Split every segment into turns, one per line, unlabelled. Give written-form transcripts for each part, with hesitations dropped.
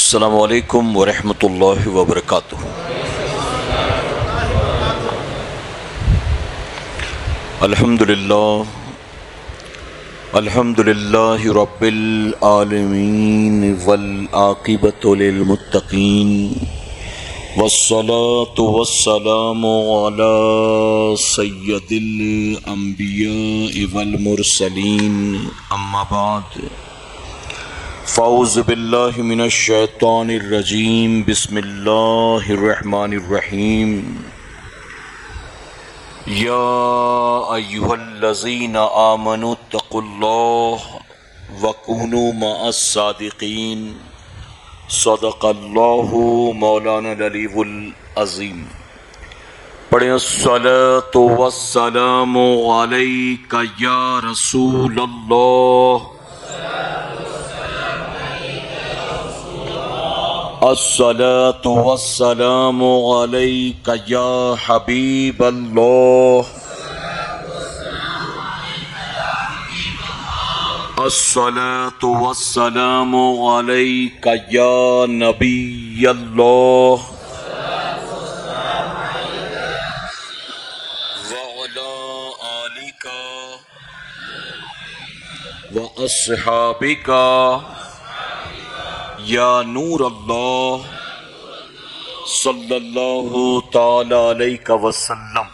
السلام علیکم ورحمۃ اللہ وبرکاتہ۔ الحمد للہ رب العالمین والعاقبۃ للمتقین والصلاة والسلام علی سید الانبیاء والمرسلین اما بعد فاعوذ باللہ من الشیطان الرجیم بسم اللہ الرحمن الرحیم یا ایہا الذین آمنوا اتقوا اللہ وکونوا مع الصادقین صدق اللہ مولانا العلی العظیم۔ پڑھیں الصلاۃ والسلام علیک یا رسول اللہ، الصلاۃ والسلام علیک یا حبیب اللہ، الصلاۃ والسلام علیک یا نبی اللہ، وعلی آلک واصحابک یا نور اللہ صلی اللہ تعالی علیہ وسلم۔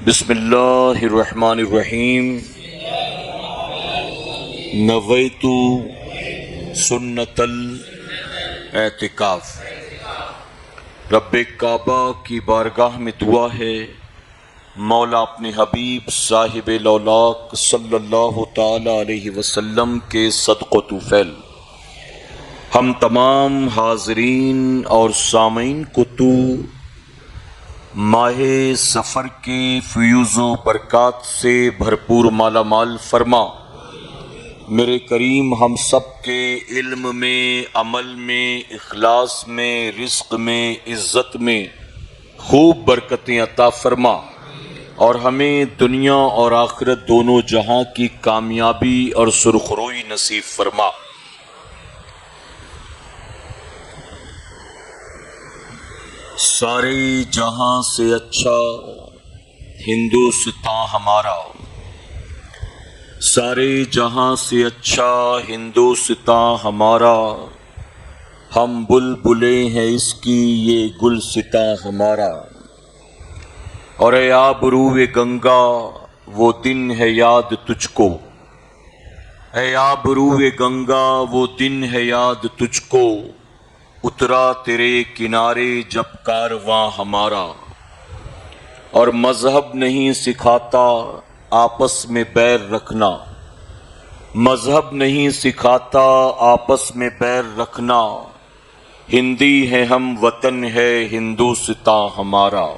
بسم اللہ الرحمن الرحیم۔ نویت سنت الاعتکاف۔ رب کعبہ کی بارگاہ میں دعا ہے، مولا اپنے حبیب صاحب لولاک صلی اللہ تعالی علیہ وسلم کے صدق و طفیل ہم تمام حاضرین اور سامعین کو تو ماہ سفر کے فیوز و برکات سے بھرپور مالا مال فرما۔ میرے کریم ہم سب کے علم میں، عمل میں، اخلاص میں، رزق میں، عزت میں خوب برکتیں عطا فرما، اور ہمیں دنیا اور آخرت دونوں جہاں کی کامیابی اور سرخروئی نصیب فرما۔ سارے جہاں سے اچھا ہندوستان ہمارا، سارے جہاں سے اچھا ہندوستان ہمارا، ہم بلبلیں ہیں اس کی یہ گلستاں ہمارا، اور اے آبروئے گنگا وہ دن ہے یاد تجھ کو، اے آبروئے گنگا وہ دن ہے یاد تجھ کو، اترا تیرے کنارے جب کارواں ہمارا، اور مذہب نہیں سکھاتا آپس میں بیر رکھنا، مذہب نہیں سکھاتا آپس میں بیر رکھنا، ہندی ہے ہم وطن ہے ہندوستان ہمارا۔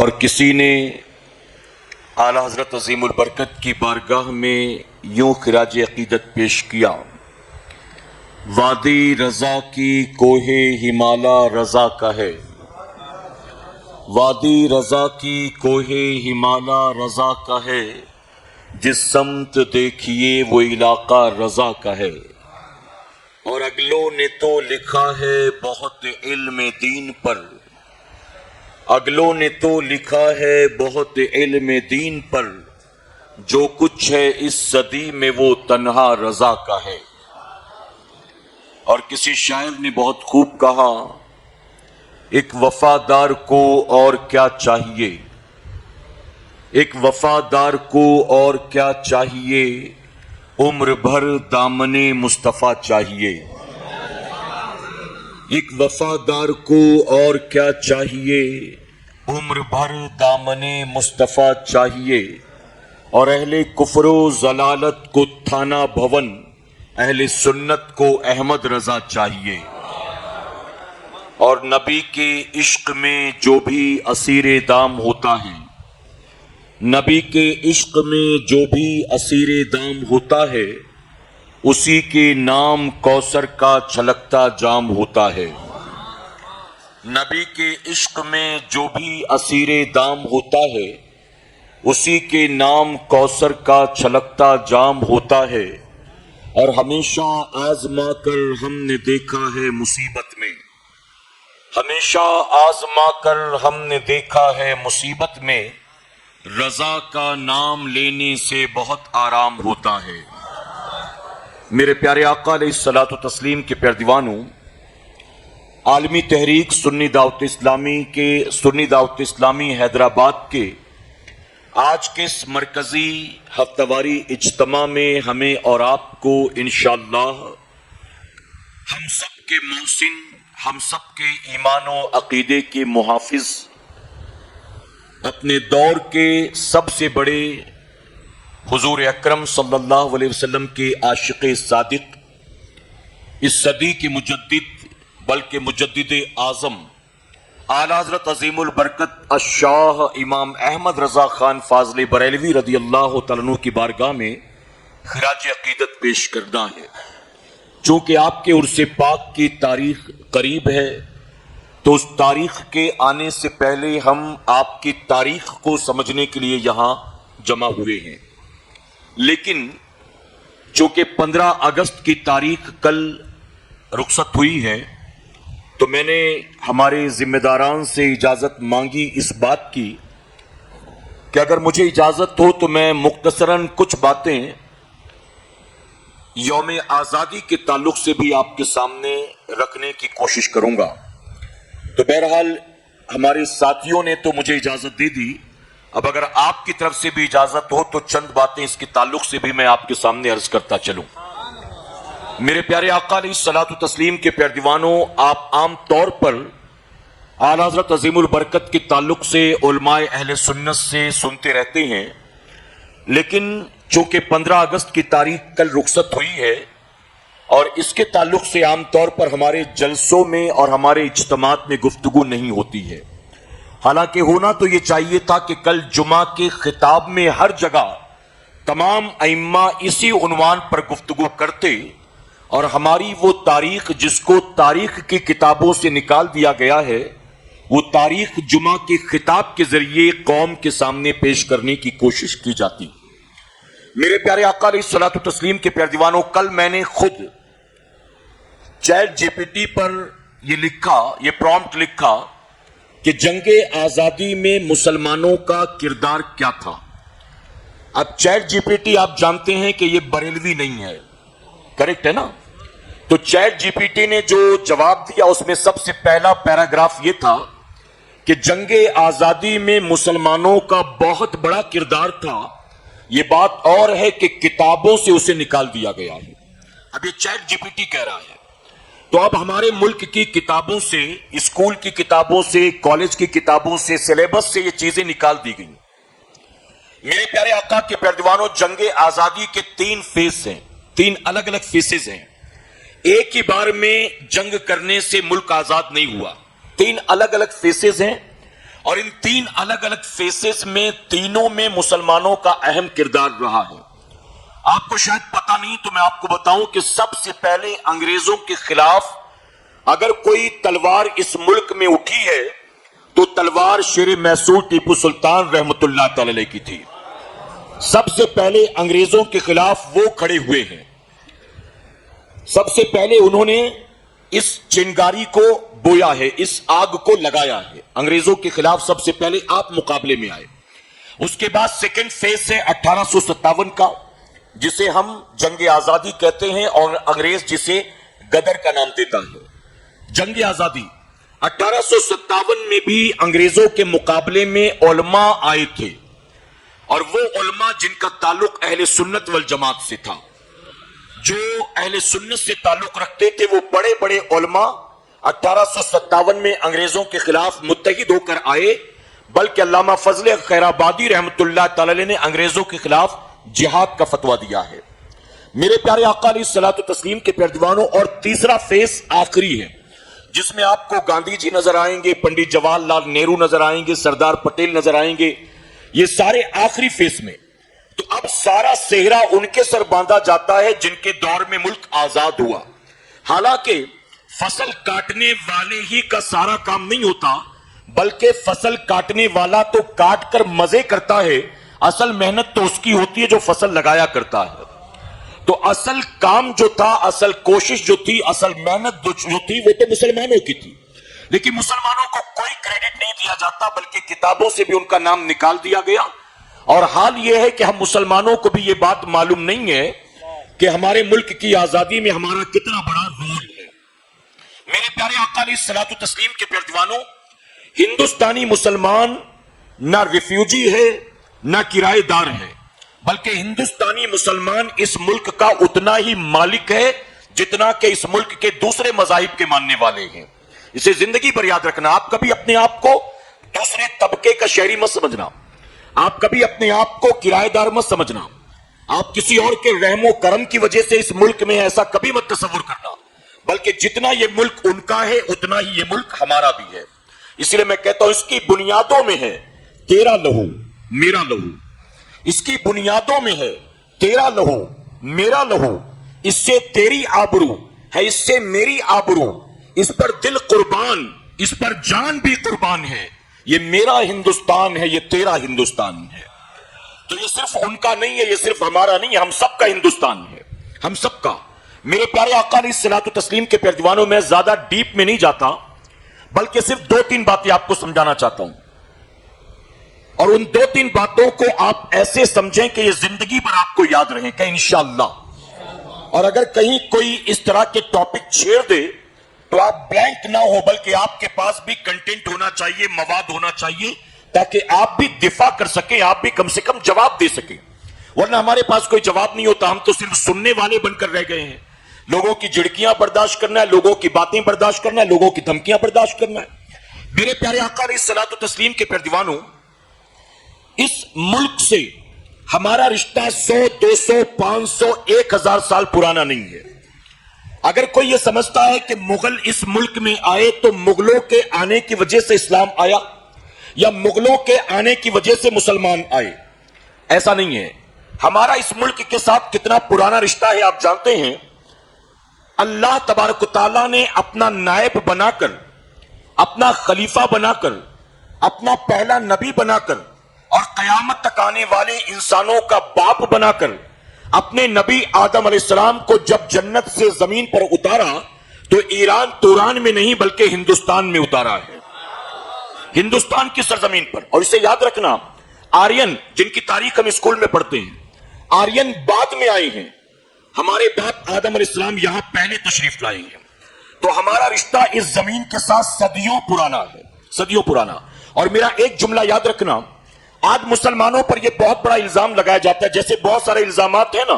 اور کسی نے اعلیٰ حضرت عظیم البرکت کی بارگاہ میں یوں خراج عقیدت پیش کیا: وادی رضا کی کوہ ہمالا رضا کا ہے، وادی رضا کی کوہ ہمالا رضا کا ہے، جس سمت دیکھیے وہ علاقہ رضا کا ہے، اور اگلوں نے تو لکھا ہے بہت علم دین پر، اگلوں نے تو لکھا ہے بہت علم دین پر، جو کچھ ہے اس صدی میں وہ تنہا رضا کا ہے۔ اور کسی شاعر نے بہت خوب کہا: ایک وفادار کو اور کیا چاہیے، ایک وفادار کو اور کیا چاہیے، عمر بھر دامن مصطفیٰ چاہیے، ایک وفادار کو اور کیا چاہیے، عمر بھر دامن مصطفیٰ چاہیے، اور اہل کفر و ضلالت کو تھانہ بھون، اہل سنت کو احمد رضا چاہیے، اور نبی کے عشق میں جو بھی اسیر دام ہوتا ہے، نبی کے عشق میں جو بھی اسیر دام ہوتا ہے، اسی کے نام کوثر کا چھلکتا جام ہوتا ہے۔ نبی کے عشق میں جو بھی اسیر دام ہوتا ہے، اسی کے نام کوثر کا چھلکتا جام ہوتا ہے، اور ہمیشہ آزما کر ہم نے دیکھا ہے مصیبت میں، ہمیشہ آزما کر ہم نے دیکھا ہے مصیبت میں، رضا کا نام لینے سے بہت آرام ہوتا ہے۔ میرے پیارے آقا علیہ الصلوۃ والتسلیم کے پیارے دیوانوں، عالمی تحریک سنی دعوت اسلامی حیدرآباد کے آج کے اس مرکزی ہفتہ واری اجتماع میں ہمیں اور آپ کو انشاءاللہ ہم سب کے محسن، ہم سب کے ایمان و عقیدے کے محافظ، اپنے دور کے سب سے بڑے حضور اکرم صلی اللہ علیہ وسلم کے عاشق صادق، اس صدی کے مجدد بلکہ مجدد اعظم اعلیٰ حضرت عظیم البرکت الشاہ امام احمد رضا خان فاضل بریلوی رضی اللہ تعالیٰ عنہ کی بارگاہ میں خراج عقیدت پیش کرنا ہے۔ چونکہ آپ کے عرس پاک کی تاریخ قریب ہے، تو اس تاریخ کے آنے سے پہلے ہم آپ کی تاریخ کو سمجھنے کے لیے یہاں جمع ہوئے ہیں۔ لیکن چونکہ 15 اگست کی تاریخ کل رخصت ہوئی ہے، تو میں نے ہمارے ذمہ داران سے اجازت مانگی اس بات کی کہ اگر مجھے اجازت ہو تو میں مختصراً کچھ باتیں یوم آزادی کے تعلق سے بھی آپ کے سامنے رکھنے کی کوشش کروں گا۔ تو بہرحال ہمارے ساتھیوں نے تو مجھے اجازت دے دی، اب اگر آپ کی طرف سے بھی اجازت ہو تو چند باتیں اس کے تعلق سے بھی میں آپ کے سامنے عرض کرتا چلوں۔ میرے پیارے آقا علیہ الصلوۃ والتسلیم کے پیارے دیوانوں، آپ عام طور پر اعلیٰ حضرت عظیم البرکت کے تعلق سے علماء اہل سنت سے سنتے رہتے ہیں، لیکن چونکہ 15 اگست کی تاریخ کل رخصت ہوئی ہے اور اس کے تعلق سے عام طور پر ہمارے جلسوں میں اور ہمارے اجتماعات میں گفتگو نہیں ہوتی ہے۔ حالانکہ ہونا تو یہ چاہیے تھا کہ کل جمعہ کے خطاب میں ہر جگہ تمام ائمہ اسی عنوان پر گفتگو کرتے، اور ہماری وہ تاریخ جس کو تاریخ کی کتابوں سے نکال دیا گیا ہے، وہ تاریخ جمعہ کے خطاب کے ذریعے قوم کے سامنے پیش کرنے کی کوشش کی جاتی۔ میرے پیارے آقا علیہ الصلوۃ والتسلیم کے پیارے دیوانوں، کل میں نے خود چیٹ جی پی ٹی پر یہ پرومپٹ لکھا کہ جنگ آزادی میں مسلمانوں کا کردار کیا تھا۔ اب چیٹ جی پی ٹی آپ جانتے ہیں کہ یہ بریلوی نہیں ہے، کریکٹ ہے نا؟ تو چیٹ جی پی ٹی نے جو جواب دیا اس میں سب سے پہلا پیراگراف یہ تھا کہ جنگ آزادی میں مسلمانوں کا بہت بڑا کردار تھا، یہ بات اور ہے کہ کتابوں سے اسے نکال دیا گیا ہے۔ اب یہ چیٹ جی پی ٹی کہہ رہا ہے، تو اب ہمارے ملک کی کتابوں سے، اسکول کی کتابوں سے، کالج کی کتابوں سے، سلیبس سے یہ چیزیں نکال دی گئیں۔ میرے پیارے آقا کے پیارے دیوانوں، جنگ آزادی کے 3 فیز ہیں، 3 الگ الگ فیسز ہیں۔ ایک ہی بار میں جنگ کرنے سے ملک آزاد نہیں ہوا، 3 الگ الگ فیسز ہیں، اور ان 3 الگ الگ فیسز میں تینوں میں مسلمانوں کا اہم کردار رہا ہے۔ آپ کو شاید پتہ نہیں تو میں آپ کو بتاؤں کہ سب سے پہلے انگریزوں کے خلاف اگر کوئی تلوار اس ملک میں اٹھی ہے تو تلوار شیر محصول ٹیپو سلطان رحمت اللہ تعالی علیہ کی تھی۔ سب سے پہلے انگریزوں کے خلاف وہ کھڑے ہوئے ہیں، سب سے پہلے انہوں نے اس چنگاری کو بویا ہے، اس آگ کو لگایا ہے، انگریزوں کے خلاف سب سے پہلے آپ مقابلے میں آئے۔ اس کے بعد سیکنڈ فیز ہے 1857 کا، جسے ہم جنگ آزادی کہتے ہیں اور انگریز جسے غدر کا نام دیتا ہے۔ جنگ آزادی 1857 میں بھی انگریزوں کے مقابلے میں علماء آئے تھے، اور وہ علماء جن کا تعلق اہل سنت والجماعت سے تھا، جو اہل سنت سے تعلق رکھتے تھے، وہ بڑے بڑے علماء 1857 میں انگریزوں کے خلاف متحد ہو کر آئے، بلکہ علامہ فضل خیر آبادی رحمت اللہ تعالی علیہ نے انگریزوں کے خلاف جہاد کا فتویٰ دیا ہے۔ میرے پیارے آقا علیہ الصلوۃ والتسلیم کے پیارے دیوانوں، اور تیسرا فیز آخری ہے جس میں آپ کو گاندھی جی نظر آئیں گے، پنڈت جواہر لال نہرو نظر آئیں گے، سردار پٹیل نظر آئیں گے، یہ سارے آخری فیز میں۔ تو اب سارا سہرا ان کے سر باندھا جاتا ہے جن کے دور میں ملک آزاد ہوا۔ حالانکہ فصل کاٹنے والے ہی کا سارا کام نہیں ہوتا، بلکہ فصل کاٹنے والا تو کاٹ کر مزے کرتا ہے، اصل محنت تو اس کی ہوتی ہے جو فصل لگایا کرتا ہے. تو اصل کام جو تھا, اصل کوشش جو تھی, اصل محنت جو تھی, وہ تو مسلمانوں کی تھی. لیکن مسلمانوں کو کوئی کریڈٹ نہیں دیا جاتا, بلکہ کتابوں سے بھی ان کا نام نکال دیا گیا. اور حال یہ ہے کہ ہم مسلمانوں کو بھی یہ بات معلوم نہیں ہے کہ ہمارے ملک کی آزادی میں ہمارا کتنا بڑا رول ہے. میرے پیارے آقا علیہ الصلوۃ والتسلیم کے پیروانوں, ہندوستانی مسلمان نہ ریفیوجی ہے نہ کرایہ دار ہے, بلکہ ہندوستانی مسلمان اس ملک کا اتنا ہی مالک ہے جتنا کہ اس ملک کے دوسرے مذاہب کے ماننے والے ہیں. اسے زندگی پر یاد رکھنا. آپ کبھی اپنے آپ کو دوسرے طبقے کا شہری مت سمجھنا, آپ کبھی اپنے آپ کو کرایہ دار مت سمجھنا, آپ کسی اور کے رحم و کرم کی وجہ سے اس ملک میں ایسا کبھی مت تصور کرنا, بلکہ جتنا یہ ملک ان کا ہے اتنا ہی یہ ملک ہمارا بھی ہے. اس لیے میں کہتا ہوں اس کی بنیادوں میں ہے تیرا لہو میرا لہو, اس کی بنیادوں میں ہے تیرا لہو میرا لہو, اس سے تیری آبرو ہے, اس سے میری آبرو, اس پر دل قربان, اس پر جان بھی قربان ہے. یہ میرا ہندوستان ہے, یہ تیرا ہندوستان ہے. تو یہ صرف ان کا نہیں ہے, یہ صرف ہمارا نہیں ہے, ہم سب کا ہندوستان ہے, ہم سب کا. میرے پیارے آقا علیہ الصلوۃ والتسلیم کے پیروانوں, میں زیادہ ڈیپ میں نہیں جاتا, بلکہ صرف 2-3 باتیں آپ کو سمجھانا چاہتا ہوں, اور ان 2-3 باتوں کو آپ ایسے سمجھیں کہ یہ زندگی پر آپ کو یاد رہیں کہ انشاءاللہ. اور اگر کہیں کوئی اس طرح کے ٹاپک چھیڑ دے تو آپ بلینک نہ ہو, بلکہ آپ کے پاس بھی کنٹینٹ ہونا چاہیے, مواد ہونا چاہیے, تاکہ آپ بھی دفاع کر سکیں, آپ بھی کم سے کم جواب دے سکیں. ورنہ ہمارے پاس کوئی جواب نہیں ہوتا, ہم تو صرف سننے والے بن کر رہ گئے ہیں. لوگوں کی جھڑکیاں برداشت کرنا ہے, لوگوں کی باتیں برداشت کرنا ہے, لوگوں کی دھمکیاں برداشت کرنا ہے. میرے پیارے آقا علیہ الصلوۃ والتسلیم کے پیروانوں, اس ملک سے ہمارا رشتہ 100, 200, 500, 1000 سال پرانا نہیں ہے. اگر کوئی یہ سمجھتا ہے کہ مغل اس ملک میں آئے تو مغلوں کے آنے کی وجہ سے اسلام آیا, یا مغلوں کے آنے کی وجہ سے مسلمان آئے, ایسا نہیں ہے. ہمارا اس ملک کے ساتھ کتنا پرانا رشتہ ہے آپ جانتے ہیں. اللہ تبارک و تعالیٰ نے اپنا نائب بنا کر, اپنا خلیفہ بنا کر, اپنا پہلا نبی بنا کر, اور قیامت تک آنے والے انسانوں کا باپ بنا کر اپنے نبی آدم علیہ السلام کو جب جنت سے زمین پر اتارا تو ایران توران میں نہیں بلکہ ہندوستان میں اتارا ہے, ہندوستان کی سرزمین پر. اور اسے یاد رکھنا, آرین جن کی تاریخ ہم اسکول میں پڑھتے ہیں, آرین بعد میں آئے ہیں, ہمارے باپ آدم علیہ السلام یہاں پہلے تشریف لائے ہیں. تو ہمارا رشتہ اس زمین کے ساتھ صدیوں پرانا ہے, صدیوں پرانا. اور میرا ایک جملہ یاد رکھنا, آج مسلمانوں پر یہ بہت بڑا الزام لگایا جاتا ہے, جیسے بہت سارے الزامات ہیں نا,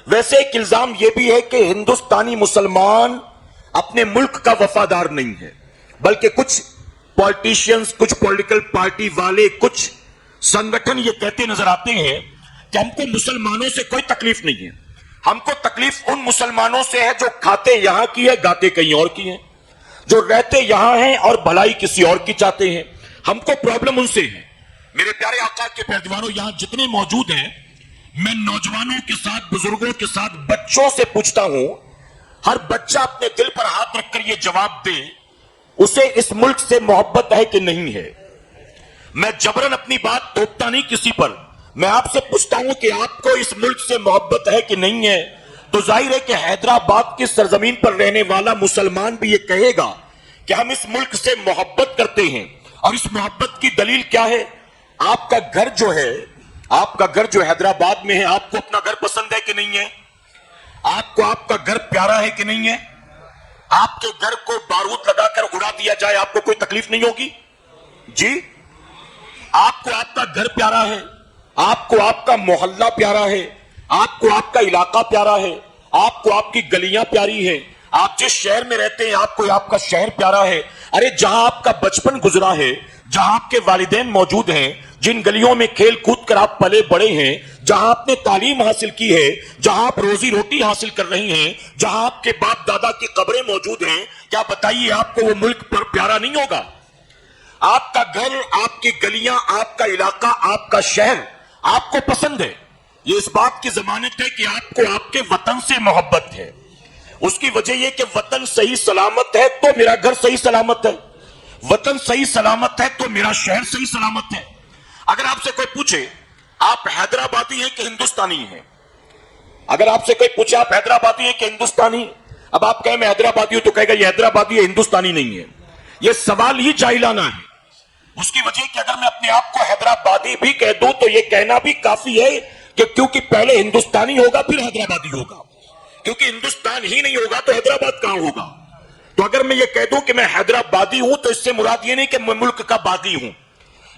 ویسے ایک الزام یہ بھی ہے کہ ہندوستانی مسلمان اپنے ملک کا وفادار نہیں ہے, بلکہ کچھ پولیٹیشینز, کچھ پولیٹیکل پارٹی والے, کچھ سنگٹھن یہ کہتے نظر آتے ہیں کہ ہم کو مسلمانوں سے کوئی تکلیف نہیں ہے, ہم کو تکلیف ان مسلمانوں سے ہے جو کھاتے یہاں کی ہے, گاتے کہیں اور کی ہیں, جو رہتے یہاں ہیں اور بھلائی کسی اور کی چاہتے ہیں, ہم کو پرابلم ان سے ہے. میرے پیارے آقا کے پیروانوں, یہاں جتنے موجود ہیں, میں نوجوانوں کے ساتھ, بزرگوں کے ساتھ, بچوں سے پوچھتا ہوں, ہر بچہ اپنے دل پر ہاتھ رکھ کر یہ جواب دے, اسے اس ملک سے محبت ہے کہ نہیں ہے. میں جبرن اپنی بات توپتا نہیں کسی پر, میں آپ سے پوچھتا ہوں کہ آپ کو اس ملک سے محبت ہے کہ نہیں ہے. تو ظاہر ہے کہ حیدرآباد کی سرزمین پر رہنے والا مسلمان بھی یہ کہے گا کہ ہم اس ملک سے محبت کرتے ہیں. اور اس محبت کی دلیل کیا ہے؟ آپ کا گھر جو ہے, آپ کا گھر جو حیدرآباد میں ہے, آپ کو اپنا گھر پسند ہے کہ نہیں ہے؟ آپ کو آپ کا گھر پیارا ہے کہ نہیں ہے؟ آپ کے گھر کو بارود لگا کر اڑا دیا جائے, آپ کو کوئی تکلیف نہیں ہوگی؟ جی, آپ کو آپ کا گھر پیارا ہے, آپ کو آپ کا محلہ پیارا ہے, آپ کو آپ کا علاقہ پیارا ہے, آپ کو آپ کی گلیاں پیاری ہیں, آپ جس شہر میں رہتے ہیں آپ کو آپ کا شہر پیارا ہے. ارے جہاں آپ کا بچپن گزرا ہے, جہاں آپ کے والدین موجود ہیں, جن گلیوں میں کھیل کود کر آپ پلے بڑے ہیں, جہاں آپ نے تعلیم حاصل کی ہے, جہاں آپ روزی روٹی حاصل کر رہی ہیں, جہاں آپ کے باپ دادا کی قبریں موجود ہیں, کیا بتائیے آپ کو وہ ملک پر پیارا نہیں ہوگا؟ آپ کا گھر, آپ کی گلیاں, آپ کا علاقہ, آپ کا شہر آپ کو پسند ہے. یہ اس بات کی ضمانت ہے کہ آپ کو آپ کے وطن سے محبت ہے. اس کی وجہ یہ کہ وطن صحیح سلامت ہے تو میرا گھر صحیح سلامت ہے, وطن صحیح سلامت ہے تو میرا شہر صحیح سلامت ہے. اگر آپ سے کوئی پوچھے آپ حیدرآبادی ہیں کہ ہندوستانی ہیں؟ اگر آپ سے کوئی پوچھے آپ حیدرآبادی ہیں کہ ہندوستانی، اب آپ کہیں میں حیدرآبادی ہوں، تو کہے گا یہ حیدرآبادی ہے، ہندوستانی نہیں ہے۔ یہ سوال ہی جاہلانہ ہے۔ اس کی وجہ کہ اگر میں اپنے آپ کو حیدرآبادی بھی کہہ دوں تو یہ کہنا بھی کافی ہے کہ کیونکہ پہلے ہندوستانی ہوگا پھر حیدرآبادی ہوگا، کیونکہ ہندوستان ہی نہیں ہوگا تو حیدرآباد کہاں ہوگا؟ تو اگر میں یہ کہہ دوں کہ میں حیدرآبادی ہوں تو اس سے مراد یہ نہیں کہ میں ملک کا بادی ہوں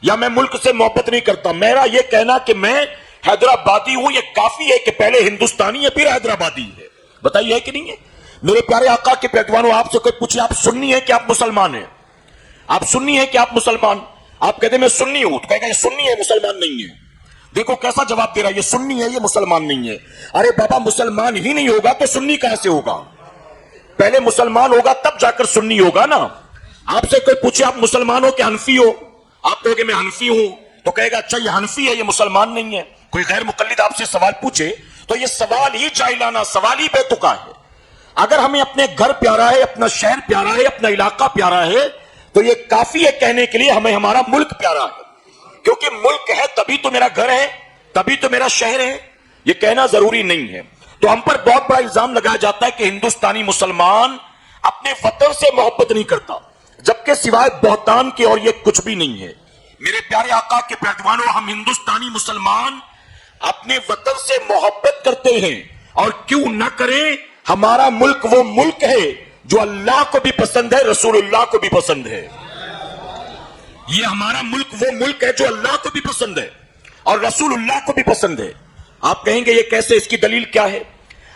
یا میں ملک سے محبت نہیں کرتا۔ میرا یہ کہنا کہ میں حیدرآبادی ہوں یہ کافی ہے کہ پہلے ہندوستانی ہے پھر حیدرآبادی ہے۔ بتائیے ہے کہ نہیں ہے؟ میرے پیارے آقا کے پیروانوں، آپ سے کوئی پوچھے آپ سنی ہیں کہ آپ مسلمان ہیں؟ آپ سنی ہیں کہ آپ مسلمان؟ آپ کہتے ہیں میں سنی ہوں، تو کہے گا یہ سنی ہے مسلمان نہیں ہے۔ دیکھو کیسا جواب دے رہا ہے، یہ سنی ہے یہ مسلمان نہیں ہے۔ ارے بابا مسلمان ہی نہیں ہوگا تو سنی کہاں سے ہوگا؟ پہلے مسلمان ہوگا تب جا کر سنی ہوگا نا۔ آپ سے کوئی پوچھے آپ مسلمان ہو کہ حنفی ہو، آپ کہو گے میں حنفی ہوں، تو کہے گا اچھا یہ حنفی ہے یہ مسلمان نہیں ہے۔ کوئی غیر مقلد آپ سے سوال پوچھے تو یہ سوال ہی جاہلانہ، سوال ہی بے تکا ہے۔ اگر ہمیں اپنے گھر پیارا ہے، اپنا شہر پیارا ہے، اپنا علاقہ پیارا ہے تو یہ کافی ہے کہنے کے لیے ہمیں ہمارا ملک پیارا ہے، کیونکہ ملک ہے تبھی تو میرا گھر ہے، تبھی تو میرا شہر ہے۔ یہ کہنا ضروری نہیں ہے۔ تو ہم پر بہت بڑا الزام لگایا جاتا ہے کہ ہندوستانی مسلمان اپنے وطن سے محبت نہیں کرتا، جبکہ سوائے بہتان کے اور یہ کچھ بھی نہیں ہے۔ میرے پیارے آقا کے پیروانوں، ہم ہندوستانی مسلمان اپنے وطن سے محبت کرتے ہیں، اور کیوں نہ کریں؟ ہمارا ملک وہ ملک ہے جو اللہ کو بھی پسند ہے، رسول اللہ کو بھی پسند ہے۔ یہ ہمارا ملک وہ ملک ہے جو اللہ کو بھی پسند ہے اور رسول اللہ کو بھی پسند ہے۔ آپ کہیں گے یہ کیسے، اس کی دلیل کیا ہے؟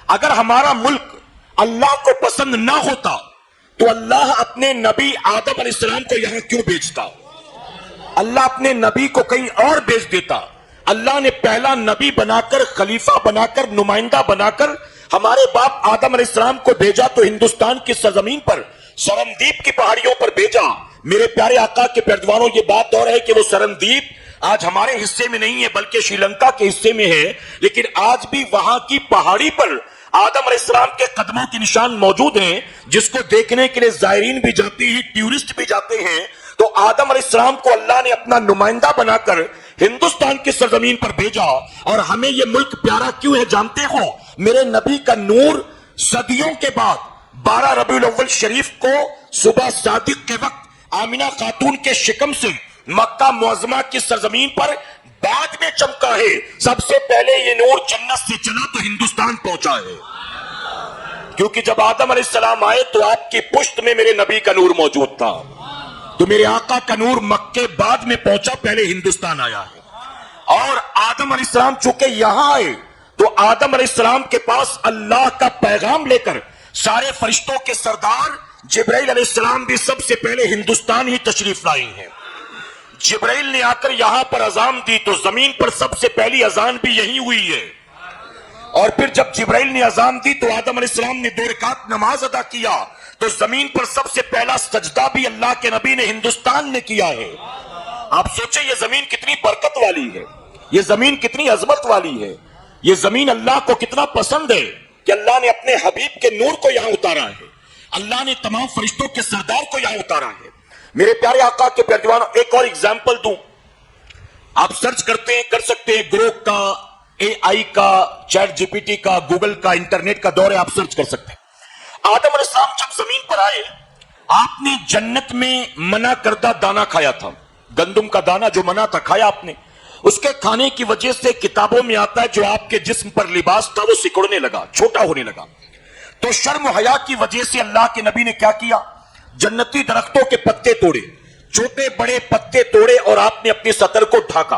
اگر ہمارا ملک اللہ کو پسند نہ ہوتا تو اللہ اپنے نبی آدم علیہ السلام کو یہاں کیوں بھیجتا؟ اللہ اپنے نبی کو کہیں اور بھیج دیتا۔ اللہ نے پہلا نبی بنا کر، خلیفہ بنا کر، نمائندہ بنا کر ہمارے باپ آدم علیہ السلام کو بھیجا تو ہندوستان کی سرزمین پر سرندیپ کی پہاڑیوں پر بھیجا۔ میرے پیارے آقا کے پیروانوں، یہ بات اور ہے کہ وہ سرندیپ آج ہمارے حصے میں نہیں ہے بلکہ شری لنکا کے حصے میں ہے، لیکن آج بھی وہاں کی پہاڑی پر آدم علیہ السلام کے قدموں کے نشان موجود ہیں، جس کو دیکھنے کے لیے زائرین بھی جاتے ہیں، ٹورسٹ بھی جاتے ہیں۔ تو آدم علیہ السلام کو اللہ نے اپنا نمائندہ بنا کر ہندوستان کی سرزمین پر بھیجا۔ اور ہمیں یہ ملک پیارا کیوں ہے جانتے ہو؟ میرے نبی کا نور صدیوں کے بعد 12 ربیع الاول شریف کو صبح صادق کے وقت آمینہ خاتون کے شکم سے مکہ معظمہ کی سرزمین پر بعد میں چمکا ہے۔ سب سے پہلے یہ نور جنت سے چلا تو ہندوستان پہنچا ہے، کیونکہ جب آدم علیہ السلام آئے تو آپ کی پشت میں میرے نبی کا نور موجود تھا، تو میرے آقا کا نور مکے بعد میں پہنچا، پہلے ہندوستان آیا ہے۔ اور آدم علیہ السلام چونکہ یہاں آئے تو آدم علیہ السلام کے پاس اللہ کا پیغام لے کر سارے فرشتوں کے سردار جبرائیل علیہ السلام بھی سب سے پہلے ہندوستان ہی تشریف لائے ہیں۔ جبرائیل نے آ کر یہاں پر اذان دی تو زمین پر سب سے پہلی اذان بھی یہی ہوئی ہے۔ اور پھر جب جبرائیل نے اذان دی تو آدم علیہ السلام نے 2 رکعت نماز ادا کیا تو زمین پر سب سے پہلا سجدہ بھی اللہ کے نبی نے ہندوستان نے کیا ہے۔ آپ سوچیں یہ زمین کتنی برکت والی ہے، یہ زمین کتنی عظمت والی ہے، یہ زمین اللہ کو کتنا پسند ہے کہ اللہ نے اپنے حبیب کے نور کو یہاں اتارا ہے، اللہ نے تمام فرشتوں کے سردار کو یہاں اتارا ہے۔ میرے پیارے آقا کے پیروانوں، ایک اور اگزامپل دوں، آپ سرچ کرتے ہیں، کر سکتے ہیں، گروک کا، اے آئی کا، چیٹ جی پی ٹی کا، گوگل کا، انٹرنیٹ کا دور ہے، آپ سرچ کر سکتے ہیں۔ آدم علیہ السلام جب زمین پر آئے، آپ نے جنت میں منع کردہ دانا کھایا تھا، گندم کا دانا جو منع تھا کھایا آپ نے۔ اس کے کھانے کی وجہ سے کتابوں میں آتا ہے جو آپ کے جسم پر لباس تھا وہ سکڑنے لگا، چھوٹا ہونے لگا۔ تو شرم و حیا کی وجہ سے اللہ کے نبی نے کیا کیا؟ جنتی درختوں کے پتے توڑے، چھوٹے بڑے پتے توڑے، اور آپ نے اپنی سطر کو ڈھاکا۔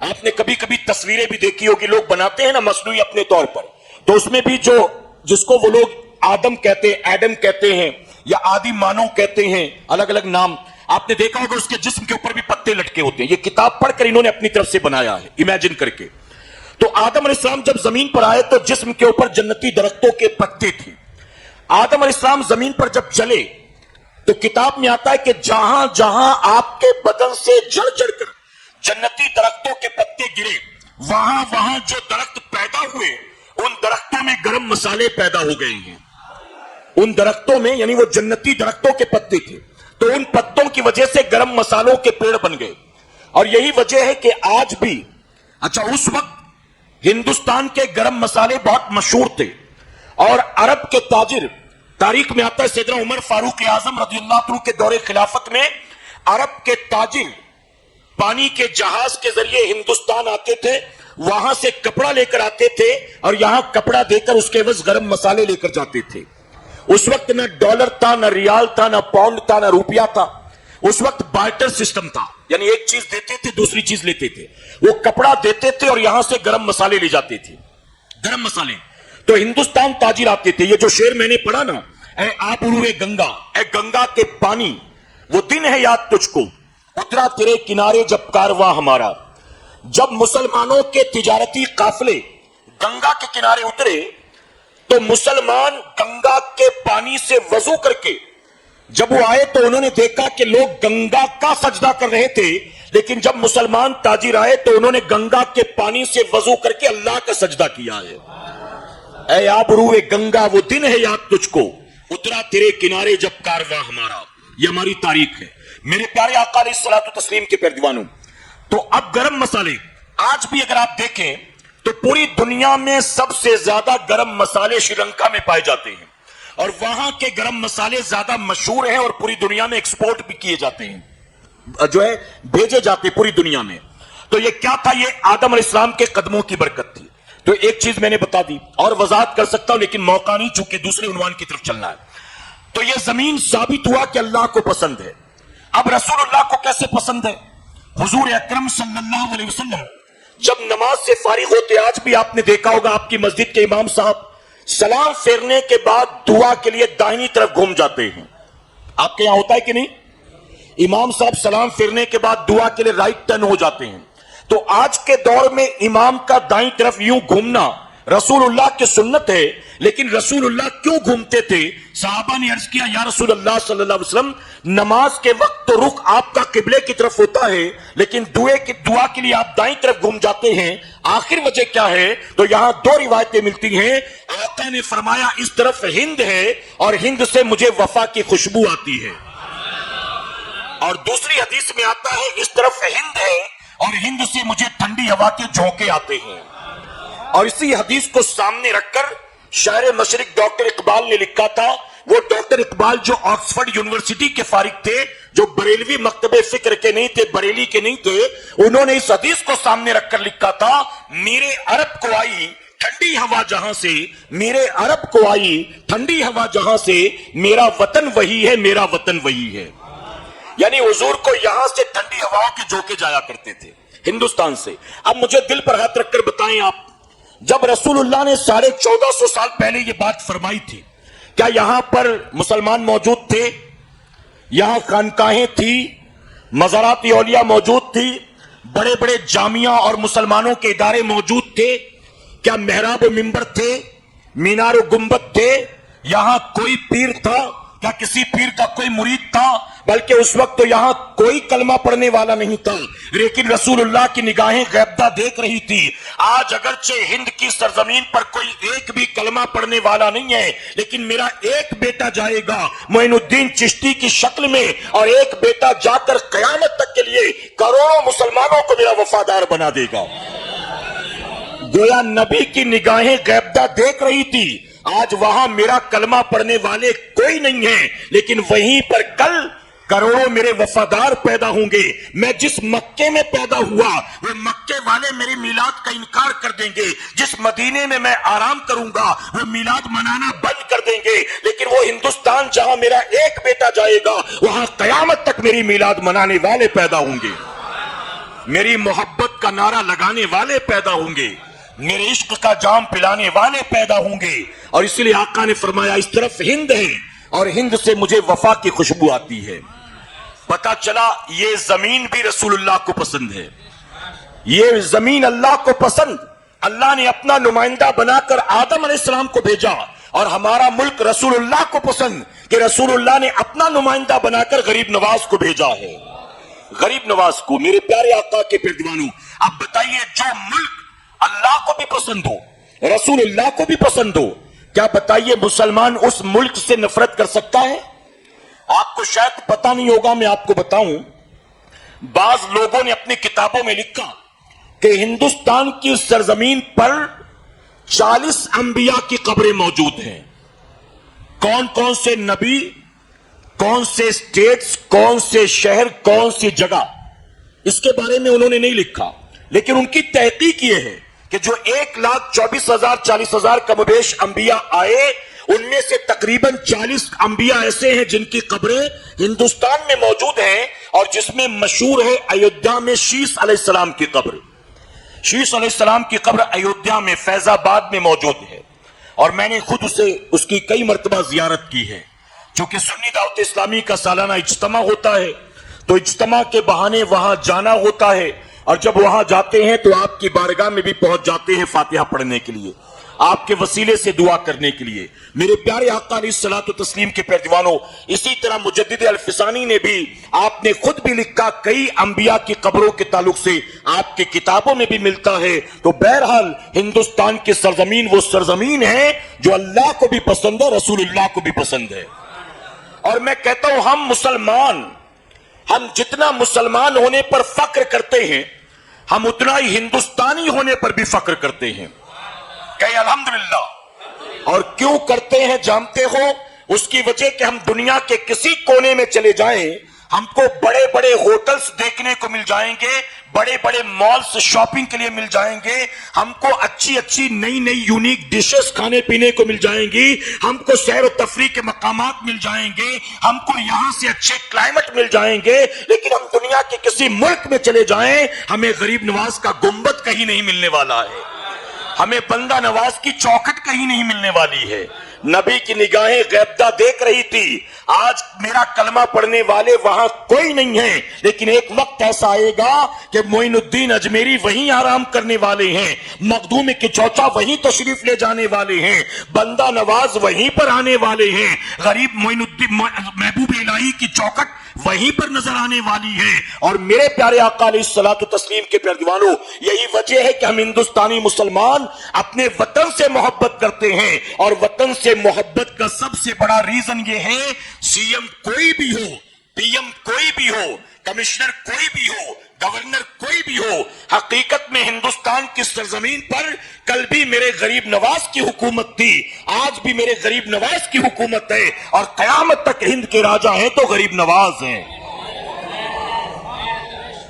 آپ نے کبھی کبھی تصویریں بھی دیکھی ہوگی، لوگ بناتے ہیں نا مصنوعی اپنے طور پر، تو اس میں بھی جس کو وہ لوگ آدم کہتے ہیں، ایڈم کہتے ہیں، یا آدی مانو کہتے ہیں، الگ الگ نام، آپ نے دیکھا ہوگا اس کے جسم کے اوپر بھی پتے لٹکے ہوتے ہیں۔ یہ کتاب پڑھ کر انہوں نے اپنی طرف سے بنایا ہے، امیجن کر کے۔ تو آدم علیہ السلام جب زمین پر آئے تو جسم کے اوپر جنتی درختوں کے پتے تھے۔ آدم علیہ السلام زمین پر جب چلے تو کتاب میں آتا ہے کہ جہاں جہاں آپ کے بدن سے جڑ جڑ کر جنتی درختوں کے پتے گرے، وہاں وہاں جو درخت پیدا ہوئے، ان درختوں میں گرم مسالے پیدا ہو گئے ہیں۔ ان درختوں میں، یعنی وہ جنتی درختوں کے پتے تھے، تو ان پتوں کی وجہ سے گرم مسالوں کے پیڑ بن گئے۔ اور یہی وجہ ہے کہ آج بھی اچھا، اس وقت ہندوستان کے گرم مسالے بہت مشہور تھے اور عرب کے تاجر، تاریخ میں آتا ہے سیدنا عمر فاروق اعظم رضی اللہ عنہ کے دور خلافت میں عرب کے تاجر پانی کے جہاز کے ذریعے ہندوستان آتے تھے، وہاں سے کپڑا لے کر آتے تھے اور یہاں کپڑا دے کر اس کے عوض گرم مسالے لے کر جاتے تھے۔ اس وقت نہ ڈالر تھا، نہ ریال تھا، نہ پاؤنڈ تھا، نہ روپیہ تھا، اس وقت بارٹر سسٹم تھا، یعنی ایک چیز دیتے تھے دوسری چیز لیتے تھے۔ وہ کپڑا دیتے تھے اور یہاں سے گرم مسالے لے جاتے تھے۔ گرم مسالے تو ہندوستان تاجر آتے تھے۔ یہ جو شعر میں نے پڑھا نا، اے آبروئے گنگا، اے گنگا کے پانی، وہ دن ہے یاد تجھ کو، اترا تیرے کنارے جب کارواں ہمارا۔ جب مسلمانوں کے تجارتی قافلے گنگا کے کنارے اترے تو مسلمان گنگا کے پانی سے وضو کر کے جب وہ آئے تو انہوں نے دیکھا کہ لوگ گنگا کا سجدہ کر رہے تھے، لیکن جب مسلمان تاجر آئے تو انہوں نے گنگا کے پانی سے وضو کر کے اللہ کا سجدہ کیا ہے۔ اے آبروئے گنگا، وہ دن ہے یاد تجھ کو، اترا تیرے کنارے جب کارواں ہمارا۔ یہ ہماری تاریخ ہے میرے پیارے آقا علیہ الصلوۃ والتسلیم کے پیروانوں۔ تو اب گرم مسالے آج بھی اگر آپ دیکھیں تو پوری دنیا میں سب سے زیادہ گرم مسالے شری لنکا میں پائے جاتے ہیں، اور وہاں کے گرم مسالے زیادہ مشہور ہیں اور پوری دنیا میں ایکسپورٹ بھی کیے جاتے ہیں، جو ہے بھیجے جاتے پوری دنیا میں۔ تو یہ کیا تھا؟ یہ آدم علیہ السلام کے قدموں کی برکت تھی۔ تو ایک چیز میں نے بتا دی اور وضاحت کر سکتا ہوں لیکن موقع نہیں، چونکہ دوسرے عنوان کی طرف چلنا ہے۔ تو یہ زمین ثابت ہوا کہ اللہ کو پسند ہے۔ اب رسول اللہ کو کیسے پسند ہے؟ حضور اکرم صلی اللہ علیہ وسلم جب نماز سے فارغ ہوتے، آج بھی آپ نے دیکھا ہوگا آپ کی مسجد کے امام صاحب سلام پھیرنے کے بعد دعا کے لیے دائنی طرف گھوم جاتے ہیں۔ آپ کے یہاں ہوتا ہے کہ نہیں؟ امام صاحب سلام پھیرنے کے بعد دعا کے لیے رائٹ ٹرن ہو جاتے ہیں۔ تو آج کے دور میں امام کا دائیں طرف یوں گھومنا رسول اللہ کی سنت ہے، لیکن رسول اللہ کیوں گھومتے تھے؟ صحابہ نے عرض کیا یا رسول اللہ صلی اللہ علیہ وسلم، نماز کے وقت تو رخ آپ کا قبلے کی طرف ہوتا ہے، لیکن دعا کے لیے آپ دائیں طرف گھوم جاتے ہیں، آخر وجہ کیا ہے؟ تو یہاں دو روایتیں ملتی ہیں۔ آقا نے فرمایا اس طرف ہند ہے اور ہند سے مجھے وفا کی خوشبو آتی ہے، اور دوسری حدیث میں آتا ہے اس طرف ہند ہے اور ہند سے مجھے ٹھنڈی ہوا کے جھونکے آتے ہیں۔ اور اسی حدیث کو سامنے رکھ کر شاعر مشرق ڈاکٹر اقبال نے لکھا تھا، وہ ڈاکٹر اقبال جو آکسفورڈ یونیورسٹی کے فارغ تھے، جو بریلوی مکتب فکر کے نہیں تھے، بریلی کے نہیں تھے، انہوں نے اس حدیث کو سامنے رکھ کر لکھا تھا، میرے عرب کو آئی ٹھنڈی ہوا جہاں سے، میرے عرب کو آئی ٹھنڈی ہوا جہاں سے، میرا وطن وہی ہے، میرا وطن وہی ہے۔ یعنی حضور کو یہاں سے ٹھنڈی ہواؤں کے جھونکے جایا کرتے تھے ہندوستان سے۔ اب مجھے دل پر ہاتھ رکھ کر بتائیں آپ، جب رسول اللہ نے 1450 سال پہلے یہ بات فرمائی تھی، کیا یہاں پر مسلمان موجود تھے؟ یہاں خانقاہیں تھی، مزارات اولیاء موجود تھی، بڑے بڑے جامعہ اور مسلمانوں کے ادارے موجود تھے؟ کیا محراب و منبر تھے، مینار و گنبد تھے؟ یہاں کوئی پیر تھا؟ کیا کسی پیر کا کوئی مرید تھا؟ بلکہ اس وقت تو یہاں کوئی کلمہ پڑھنے والا نہیں تھا، لیکن رسول اللہ کی نگاہیں غیبدہ دیکھ رہی تھی۔ آج اگرچہ ہند کی سرزمین پر کوئی ایک بھی کلمہ پڑھنے والا نہیں ہے، لیکن میرا ایک بیٹا جائے گا معین الدین چشتی کی شکل میں، اور ایک بیٹا جا کر قیامت تک کے لیے کروڑوں مسلمانوں کو میرا وفادار بنا دے گا۔ گویا نبی کی نگاہیں غیبدہ دیکھ رہی تھی، آج وہاں میرا کلمہ پڑھنے والے کوئی نہیں ہیں، لیکن وہیں پر کل کروڑوں میرے وفادار پیدا ہوں گے۔ میں جس مکے میں پیدا ہوا وہ مکے والے میری میلاد کا انکار کر دیں گے، جس مدینے میں میں آرام کروں گا وہ میلاد منانا بند کر دیں گے، لیکن وہ ہندوستان جہاں میرا ایک بیٹا جائے گا وہاں قیامت تک میری میلاد منانے والے پیدا ہوں گے، میری محبت کا نعرہ لگانے والے پیدا ہوں گے، میرے عشق کا جام پلانے والے پیدا ہوں گے۔ اور اسی لیے آقا نے فرمایا اس طرف ہند ہے اور ہند سے مجھے وفا کی خوشبو آتی ہے۔ پتا چلا یہ زمین بھی رسول اللہ کو پسند ہے، یہ زمین اللہ کو پسند، اللہ نے اپنا نمائندہ بنا کر آدم علیہ السلام کو بھیجا، اور ہمارا ملک رسول اللہ کو پسند کہ رسول اللہ نے اپنا نمائندہ بنا کر غریب نواز کو بھیجا ہے، غریب نواز کو۔ میرے پیارے آقا کے پیروانوں، اب بتائیے جو ملک اللہ کو بھی پسند ہو، رسول اللہ کو بھی پسند ہو، کیا بتائیے مسلمان اس ملک سے نفرت کر سکتا ہے؟ آپ کو شاید پتہ نہیں ہوگا، میں آپ کو بتاؤں، بعض لوگوں نے اپنی کتابوں میں لکھا کہ ہندوستان کی سرزمین پر 40 انبیاء کی قبریں موجود ہیں. کون کون سے نبی، کون سے اسٹیٹس، کون سے شہر، کون سی جگہ، اس کے بارے میں انہوں نے نہیں لکھا. لیکن ان کی تحقیق یہ ہے کہ جو 1,24,000 40,000 کم و بیش انبیاء آئے، ان میں سے تقریباً 40 انبیاء ایسے ہیں جن کی قبریں ہندوستان میں موجود ہیں، اور جس میں مشہور ہے ایودھیا میں شیش علیہ السلام کی قبر. شیش علیہ السلام کی قبر ایودھیا میں فیض آباد میں موجود ہے، اور میں نے خود اس کی کئی مرتبہ زیارت کی ہے. چونکہ سنی دعوت اسلامی کا سالانہ اجتماع ہوتا ہے تو اجتماع کے بہانے وہاں جانا ہوتا ہے، اور جب وہاں جاتے ہیں تو آپ کی بارگاہ میں بھی پہنچ جاتے ہیں فاتحہ پڑھنے کے لیے، آپ کے وسیلے سے دعا کرنے کے لیے. میرے پیارے آقا علیہ الصلوۃ والتسلیم کے پیروانوں، اسی طرح مجدد الفسانی نے بھی، آپ نے خود بھی لکھا، کئی انبیاء کی قبروں کے تعلق سے آپ کی کتابوں میں بھی ملتا ہے. تو بہرحال ہندوستان کی سرزمین وہ سرزمین ہے جو اللہ کو بھی پسند ہے، رسول اللہ کو بھی پسند ہے. اور میں کہتا ہوں ہم جتنا مسلمان ہونے پر فخر کرتے ہیں، ہم اتنا ہی ہندوستانی ہونے پر بھی فخر کرتے ہیں. کہ الحمدللہ. اور کیوں کرتے ہیں جانتے ہو؟ اس کی وجہ کہ ہم دنیا کے کسی کونے میں چلے جائیں، ہم کو بڑے بڑے ہوٹلز دیکھنے کو مل جائیں گے، بڑے بڑے مالز شاپنگ کے لیے مل جائیں گے، ہم کو اچھی اچھی نئی نئی یونیک ڈشز کھانے پینے کو مل جائیں گی، ہم کو سیر و تفریح کے مقامات مل جائیں گے، ہم کو یہاں سے اچھے کلائمیٹ مل جائیں گے. لیکن ہم دنیا کے کسی ملک میں چلے جائیں، ہمیں غریب نواز کا گنبد کہیں نہیں ملنے والا ہے، ہمیں بندہ نواز کی چوکھٹ کہیں نہیں ملنے والی ہے. نبی کی نگاہیں غیبدہ دیکھ رہی تھی. آج میرا کلمہ پڑھنے والے وہاں کوئی نہیں ہیں، لیکن ایک وقت ایسا آئے گا کہ معین الدین اجمیری وہیں آرام کرنے والے ہیں، مخدوم کے چوچا وہیں تشریف لے جانے والے ہیں، بندہ نواز وہیں پر آنے والے ہیں، غریب معین الدین محبوب الہی کی چوکھٹ وہیں پر نظر آنے والی ہے. اور میرے پیارے آقا علیہ الصلوۃ والتسلیم کے پیروانوں، یہی وجہ ہے کہ ہم ہندوستانی مسلمان اپنے وطن سے محبت کرتے ہیں، اور وطن سے محبت کا سب سے بڑا ریزن یہ ہے، سی ایم کوئی بھی ہو، پی ایم کوئی بھی ہو، کمشنر کوئی بھی ہو، گورنر کوئی بھی ہو، حقیقت میں ہندوستان کی سرزمین پر کل بھی میرے غریب نواز کی حکومت تھی، آج بھی میرے غریب نواز کی حکومت ہے، اور قیامت تک ہند کے راجا ہیں تو غریب نواز ہیں.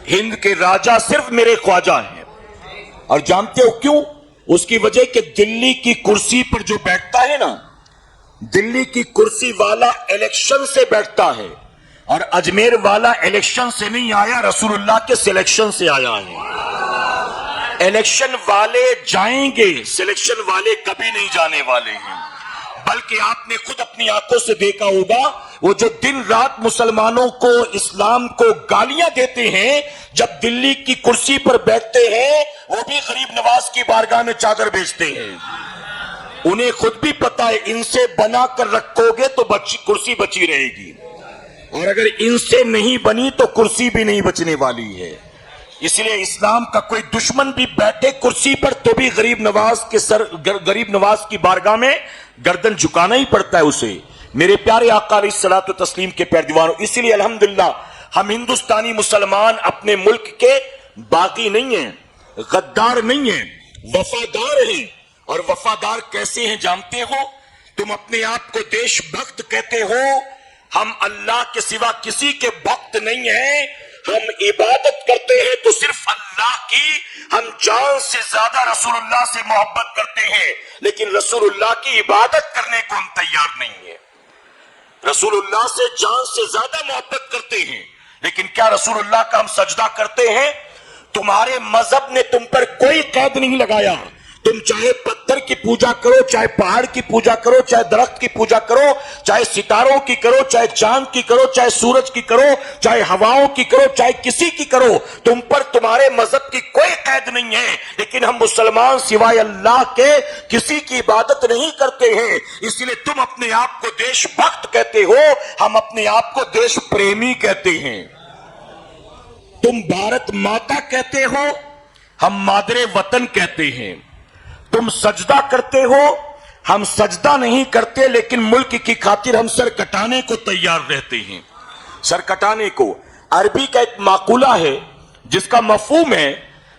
ہند کے راجا صرف میرے خواجہ ہیں. اور جانتے ہو کیوں؟ اس کی وجہ کہ دلی کی کرسی پر جو بیٹھتا ہے نا، دلی کی کرسی والا الیکشن سے بیٹھتا ہے، اور اجمیر والا الیکشن سے نہیں آیا، رسول اللہ کے سلیکشن سے آیا ہے. الیکشن والے جائیں گے، سلیکشن والے کبھی نہیں جانے والے ہیں. بلکہ آپ نے خود اپنی آنکھوں سے دیکھا ہوگا، وہ جو دن رات مسلمانوں کو، اسلام کو گالیاں دیتے ہیں، جب دلی کی کرسی پر بیٹھتے ہیں وہ بھی غریب نواز کی بارگاہ میں چادر بیچتے ہیں. انہیں خود بھی پتا ہے ان سے بنا کر رکھو گے تو کرسی بچی رہے گی، اور اگر ان سے نہیں بنی تو کرسی بھی نہیں بچنے والی ہے. اس لیے اسلام کا کوئی دشمن بھی بیٹھے کرسی پر تو بھی غریب نواز کی بارگاہ میں گردن جھکانا ہی پڑتا ہے اسے. میرے پیارے آقا علیہ الصلوۃ والتسلیم کے پیروانوں، اسی لیے الحمدللہ ہم ہندوستانی مسلمان اپنے ملک کے باغی نہیں ہیں، غدار نہیں ہیں، وفادار ہیں. اور وفادار کیسے ہیں جانتے ہو؟ تم اپنے آپ کو دیش بھکت کہتے ہو، ہم اللہ کے سوا کسی کے بھکت نہیں ہیں. ہم عبادت کرتے ہیں تو صرف اللہ کی، ہم جان سے زیادہ رسول اللہ سے محبت کرتے ہیں، لیکن رسول اللہ کی عبادت کرنے کو ہم تیار نہیں ہیں. رسول اللہ سے جان سے زیادہ محبت کرتے ہیں، لیکن کیا رسول اللہ کا ہم سجدہ کرتے ہیں؟ تمہارے مذہب نے تم پر کوئی قید نہیں لگایا. تم چاہے پتھر کی پوجا کرو، چاہے پہاڑ کی پوجا کرو، چاہے درخت کی پوجا کرو، چاہے ستاروں کی کرو، چاہے چاند کی کرو، چاہے سورج کی کرو، چاہے ہواؤں کی کرو، چاہے کسی کی کرو، تم پر تمہارے مذہب کی کوئی قید نہیں ہے. لیکن ہم مسلمان سوائے اللہ کے کسی کی عبادت نہیں کرتے ہیں. اس لیے تم اپنے آپ کو دیش بھکت کہتے ہو، ہم اپنے آپ کو دیش پریمی کہتے ہیں. تم بھارت ماتا کہتے ہو، ہم مادر وطن کہتے ہیں. تم سجدہ کرتے ہو، ہم سجدہ نہیں کرتے، لیکن ملک کی خاطر ہم سر کٹانے کو تیار رہتے ہیں. سر کٹانے کو عربی کا ایک مقولہ ہے جس کا مفہوم ہے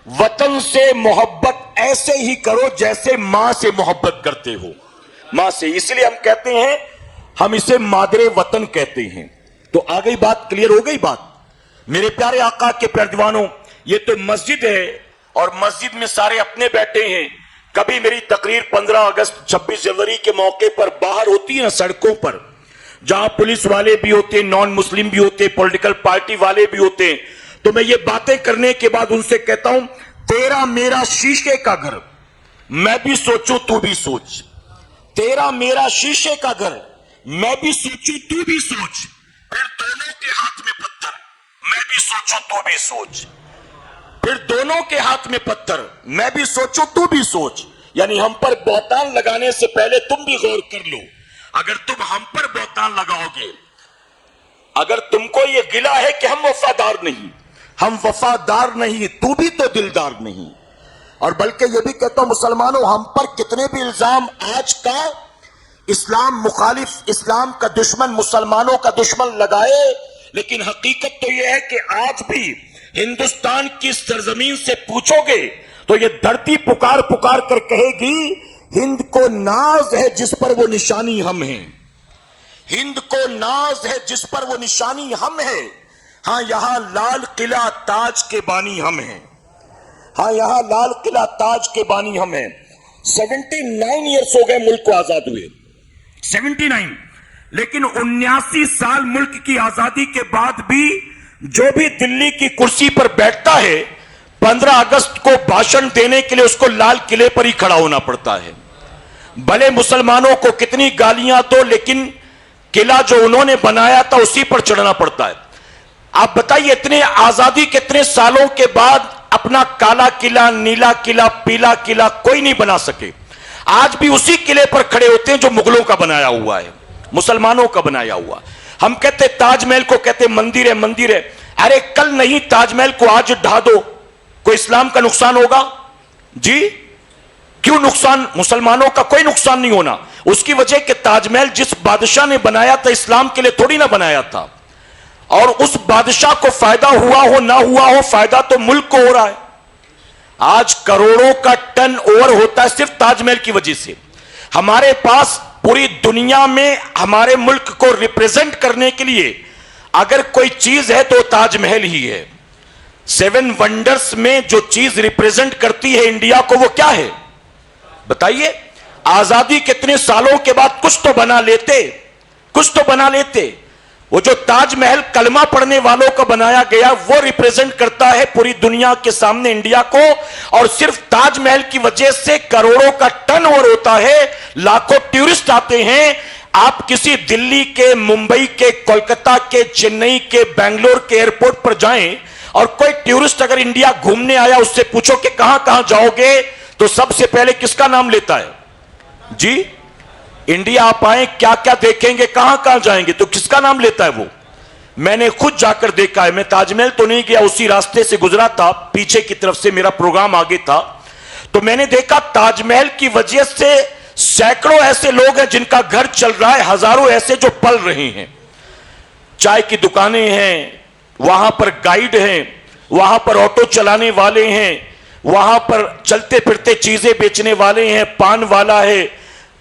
وطن سے محبت ایسے ہی کرو جیسے ماں سے محبت کرتے ہو. ماں سے, اس لیے ہم کہتے ہیں, ہم اسے مادر وطن کہتے ہیں. تو آ گئی بات, کلیئر ہو گئی بات. میرے پیارے آقا کے پیارے دیوانوں, یہ تو مسجد ہے اور مسجد میں سارے اپنے بیٹھے ہیں. کبھی میری تقریر 15 اگست 26 جنوری کے موقع پر باہر ہوتی ہے نا سڑکوں پر, جہاں پولیس والے بھی ہوتے ہیں, نان مسلم بھی ہوتے ہیں, پولیٹیکل پارٹی والے بھی ہوتے ہیں, تو میں یہ باتیں کرنے کے بعد ان سے کہتا ہوں, تیرا میرا شیشے کا گھر, میں بھی سوچوں تو بھی سوچ. تیرا میرا شیشے کا گھر, میں بھی سوچوں تو بھی سوچ. پھر دونوں کے ہاتھ میں پتھر, میں بھی سوچوں تو بھی سوچ. پھر دونوں کے ہاتھ میں پتھر, میں بھی سوچوں تو بھی سوچ. یعنی ہم پر بہتان لگانے سے پہلے تم بھی غور کر لو. اگر تم ہم پر بہتان لگاؤ گے, اگر تم کو یہ گلہ ہے کہ ہم وفادار نہیں, ہم وفادار نہیں, تو بھی تو دلدار نہیں. اور بلکہ یہ بھی کہتا ہوں مسلمانوں, ہم پر کتنے بھی الزام آج کا اسلام مخالف, اسلام کا دشمن, مسلمانوں کا دشمن لگائے, لیکن حقیقت تو یہ ہے کہ آج بھی ہندوستان کی سرزمین سے پوچھو گے تو یہ دھرتی پکار پکار کر کہے گی, ہند کو ناز ہے جس پر وہ نشانی ہم ہیں. ہند کو ناز ہے جس پر وہ نشانی ہم ہیں. ہاں یہاں لال قلعہ تاج کے بانی ہم ہیں. ہاں یہاں لال قلعہ تاج کے بانی ہم ہیں. 79 ایئرس ہو گئے ملک کو آزاد ہوئے, 79. لیکن 79 سال ملک کی آزادی کے بعد بھی جو بھی دلی کی کرسی پر بیٹھتا ہے, 15 اگست کو بھاشن دینے کے لیے اس کو لال قلعے پر ہی کھڑا ہونا پڑتا ہے. بھلے مسلمانوں کو کتنی گالیاں تو, لیکن قلعہ جو انہوں نے بنایا تھا اسی پر چڑھنا پڑتا ہے. آپ بتائیے, اتنے آزادی کے اتنے سالوں کے بعد اپنا کالا قلعہ, نیلا قلعہ, پیلا قلعہ کوئی نہیں بنا سکے. آج بھی اسی قلعے پر کھڑے ہوتے ہیں جو مغلوں کا بنایا ہوا ہے, مسلمانوں کا بنایا ہوا. ہم کہتے تاج محل کو کہتے مندر ہے, مندر ہے. ارے کل نہیں تاج محل کو آج ڈھا دو, کوئی اسلام کا نقصان ہوگا؟ جی کیوں نقصان؟ مسلمانوں کا کوئی نقصان نہیں ہونا. اس کی وجہ کہ تاج محل جس بادشاہ نے بنایا تھا اسلام کے لیے تھوڑی نہ بنایا تھا, اور اس بادشاہ کو فائدہ ہوا ہو نہ ہوا ہو, فائدہ تو ملک کو ہو رہا ہے. آج کروڑوں کا ٹرن اوور ہوتا ہے صرف تاج محل کی وجہ سے. ہمارے پاس پوری دنیا میں ہمارے ملک کو ریپریزنٹ کرنے کے لیے اگر کوئی چیز ہے تو تاج محل ہی ہے. 7 ونڈرز میں جو چیز ریپریزنٹ کرتی ہے انڈیا کو وہ کیا ہے بتائیے؟ آزادی کتنے سالوں کے بعد کچھ تو بنا لیتے, کچھ تو بنا لیتے. وہ جو تاج محل کلمہ پڑھنے والوں کا بنایا گیا وہ ریپریزنٹ کرتا ہے پوری دنیا کے سامنے انڈیا کو, اور صرف تاج محل کی وجہ سے کروڑوں کا ٹرن اوور ہوتا ہے, لاکھوں ٹورسٹ آتے ہیں. آپ کسی دلی کے, ممبئی کے, کولکتہ کے, چنئی کے, بنگلور کے ایئرپورٹ پر جائیں اور کوئی ٹورسٹ اگر انڈیا گھومنے آیا اس سے پوچھو کہ کہاں کہاں جاؤ گے تو سب سے پہلے کس کا نام لیتا ہے؟ جی انڈیا آپ آئیں, کیا کیا دیکھیں گے, کہاں کہاں جائیں گے, تو کس کا نام لیتا ہے وہ؟ میں نے خود جا کر دیکھا ہے. میں تاج محل تو نہیں گیا, اسی راستے سے گزرا تھا, پیچھے کی طرف سے میرا پروگرام آگے تھا, تو میں نے دیکھا تاج محل کی وجہ سے سینکڑوں ایسے لوگ ہیں جن کا گھر چل رہا ہے, ہزاروں ایسے جو پل رہے ہیں. چائے کی دکانیں ہیں, وہاں پر گائیڈ ہیں, وہاں پر آٹو چلانے والے ہیں, وہاں پر چلتے پھرتے چیزیں بیچنے والے ہیں, پان والا ہے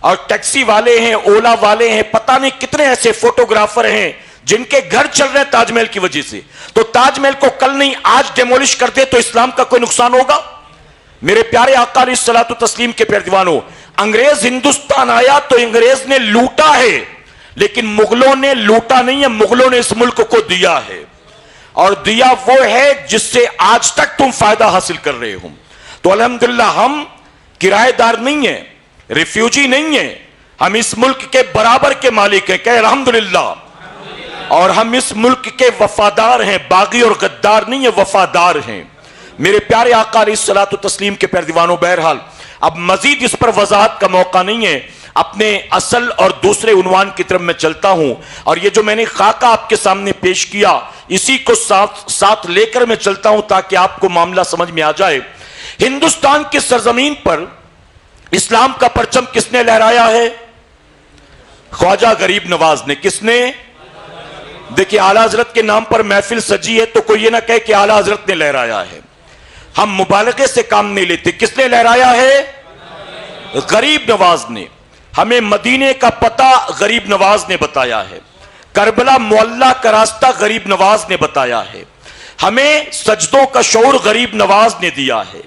اور ٹیکسی والے ہیں, اولا والے ہیں, پتہ نہیں کتنے ایسے فوٹوگرافر ہیں جن کے گھر چل رہے ہیں تاج محل کی وجہ سے. تو تاج محل کو کل نہیں آج ڈیمولش کر دے تو اسلام کا کوئی نقصان ہوگا؟ میرے پیارے آقا علیہ الصلوۃ والتسلیم کے پیارے دیوانوں, انگریز ہندوستان آیا تو انگریز نے لوٹا ہے, لیکن مغلوں نے لوٹا نہیں ہے, مغلوں نے اس ملک کو دیا ہے, اور دیا وہ ہے جس سے آج تک تم فائدہ حاصل کر رہے ہو. تو الحمدللہ ہم کرایہ دار نہیں ہیں, ریفیوجی نہیں ہیں, ہم اس ملک کے برابر کے مالک ہیں, کہ الحمدللہ. اور ہم اس ملک کے وفادار ہیں, باغی اور غدار نہیں ہیں, وفادار ہیں. میرے پیارے آقا علیہ الصلوۃ والتسلیم کے پیارے دیوانوں, بہرحال اب مزید اس پر وضاحت کا موقع نہیں ہے, اپنے اصل اور دوسرے عنوان کی طرف میں چلتا ہوں. اور یہ جو میں نے خاکہ آپ کے سامنے پیش کیا اسی کو ساتھ لے کر میں چلتا ہوں تاکہ آپ کو معاملہ سمجھ میں آ جائے. ہندوستان کی سرزمین پر اسلام کا پرچم کس نے لہرایا ہے؟ خواجہ غریب نواز نے. کس نے؟ دیکھیں اعلیٰ حضرت کے نام پر محفل سجی ہے تو کوئی یہ نہ کہے کہ اعلیٰ حضرت نے لہرایا ہے. ہم مبالغے سے کام نہیں لیتے. کس نے لہرایا ہے؟ غریب نواز نے. ہمیں مدینے کا پتہ غریب نواز نے بتایا ہے. کربلا معلیٰ کا راستہ غریب نواز نے بتایا ہے. ہمیں سجدوں کا شعور غریب نواز نے دیا ہے.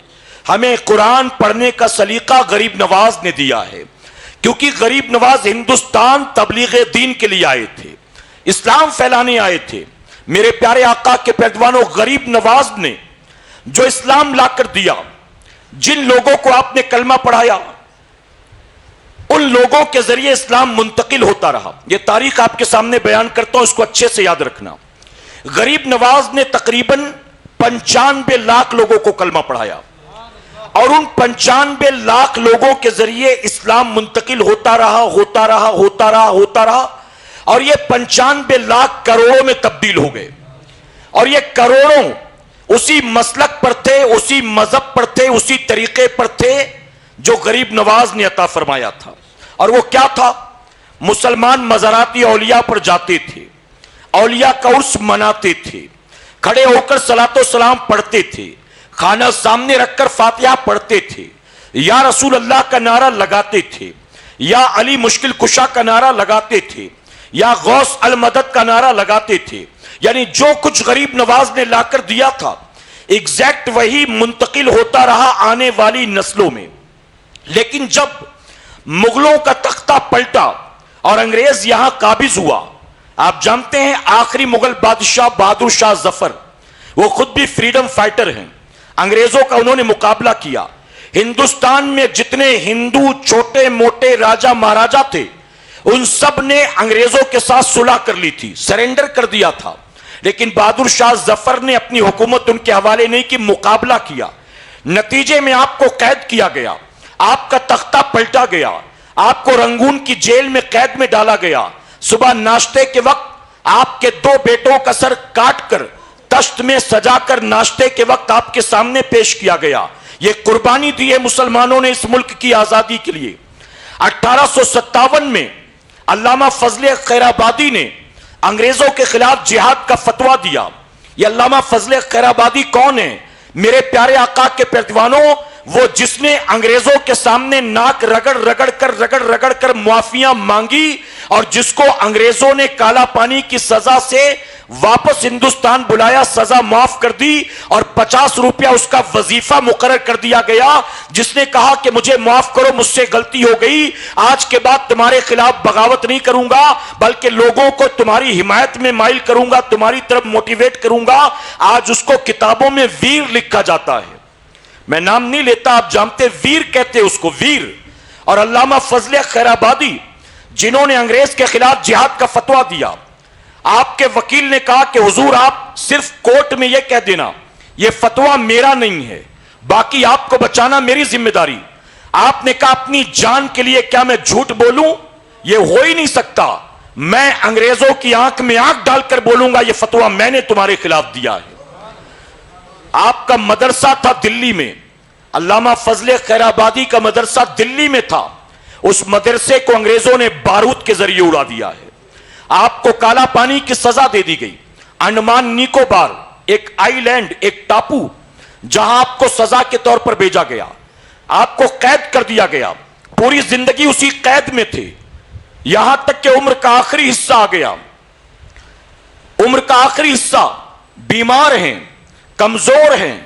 ہمیں قرآن پڑھنے کا سلیقہ غریب نواز نے دیا ہے. کیونکہ غریب نواز ہندوستان تبلیغ دین کے لیے آئے تھے, اسلام پھیلانے آئے تھے. میرے پیارے آقا کے پیروانوں, غریب نواز نے جو اسلام لا کر دیا, جن لوگوں کو آپ نے کلمہ پڑھایا, ان لوگوں کے ذریعے اسلام منتقل ہوتا رہا. یہ تاریخ آپ کے سامنے بیان کرتا ہوں, اس کو اچھے سے یاد رکھنا. غریب نواز نے تقریباً 95 لاکھ لوگوں کو کلمہ پڑھایا, اور ان 95 لاکھ لوگوں کے ذریعے اسلام منتقل ہوتا رہا, ہوتا رہا, ہوتا رہا, ہوتا رہا, اور یہ 95 لاکھ کروڑوں میں تبدیل ہو گئے. اور یہ کروڑوں اسی مسلک پر تھے, اسی مذہب پر تھے, اسی طریقے پر تھے جو غریب نواز نے عطا فرمایا تھا. اور وہ کیا تھا؟ مسلمان مزاراتی اولیاء پر جاتے تھے, اولیاء کا عرس مناتے تھے, کھڑے ہو کر صلاۃ و سلام پڑھتے تھے, کھانا سامنے رکھ کر فاتحہ پڑھتے تھے, یا رسول اللہ کا نعرہ لگاتے تھے, یا علی مشکل کشا کا نعرہ لگاتے تھے, یا غوث المدد کا نعرہ لگاتے تھے. یعنی جو کچھ غریب نواز نے لا کر دیا تھا, ایگزیکٹ وہی منتقل ہوتا رہا آنے والی نسلوں میں. لیکن جب مغلوں کا تختہ پلٹا اور انگریز یہاں قابض ہوا, آپ جانتے ہیں آخری مغل بادشاہ بہادر شاہ ظفر, وہ خود بھی فریڈم فائٹر ہیں, انگریزوں کا انہوں نے مقابلہ کیا. ہندوستان میں جتنے ہندو چھوٹے موٹے راجا مہاراجا تھے, ان سب نے انگریزوں کے ساتھ صلح کر لی تھی, سرنڈر کر دیا تھا. لیکن بہادر شاہ ظفر نے اپنی حکومت ان کے حوالے نہیں کی, مقابلہ کیا. نتیجے میں آپ کو قید کیا گیا, آپ کا تختہ پلٹا گیا, آپ کو رنگون کی جیل میں قید میں ڈالا گیا. صبح ناشتے کے وقت آپ کے 2 بیٹوں کا سر کاٹ کر تشت میں سجا کر ناشتے کے وقت آپ کے سامنے پیش کیا گیا. یہ قربانی دی ہے مسلمانوں نے اس ملک کی آزادی کے لیے. 1857 میں علامہ فضل خیر آبادی نے انگریزوں کے خلاف جہاد کا فتویٰ دیا. یہ علامہ فضل خیر آبادی کون ہے؟ میرے پیارے آقا کے پیروانوں, وہ جس نے انگریزوں کے سامنے ناک رگڑ کر معافیاں مانگی, اور جس کو انگریزوں نے کالا پانی کی سزا سے واپس ہندوستان بلایا, سزا معاف کر دی, اور 50 روپیہ اس کا وظیفہ مقرر کر دیا گیا, جس نے کہا کہ مجھے معاف کرو, مجھ سے غلطی ہو گئی, آج کے بعد تمہارے خلاف بغاوت نہیں کروں گا, بلکہ لوگوں کو تمہاری حمایت میں مائل کروں گا, تمہاری طرف موٹیویٹ کروں گا. آج اس کو کتابوں میں ویر لکھا جاتا ہے. میں نام نہیں لیتا, آپ جانتے, ویر کہتے اس کو, ویر. اور علامہ فضل خیر آبادی جنہوں نے انگریز کے خلاف جہاد کا فتویٰ دیا, آپ کے وکیل نے کہا کہ حضور آپ صرف کورٹ میں یہ کہہ دینا یہ فتویٰ میرا نہیں ہے, باقی آپ کو بچانا میری ذمہ داری. آپ نے کہا اپنی جان کے لیے کیا میں جھوٹ بولوں؟ یہ ہو ہی نہیں سکتا, میں انگریزوں کی آنکھ میں آنکھ ڈال کر بولوں گا یہ فتویٰ میں نے تمہارے خلاف دیا ہے. آپ کا مدرسہ تھا دلی میں, علامہ فضل خیر آبادی کا مدرسہ دلی میں تھا, اس مدرسے کو انگریزوں نے بارود کے ذریعے اڑا دیا ہے. آپ کو کالا پانی کی سزا دے دی گئی. انڈمان نیکوبار ایک آئی لینڈ, ایک ٹاپو, جہاں آپ کو سزا کے طور پر بھیجا گیا, آپ کو قید کر دیا گیا, پوری زندگی اسی قید میں تھے, یہاں تک کہ عمر کا آخری حصہ آ گیا. عمر کا آخری حصہ, بیمار ہیں, کمزور ہیں,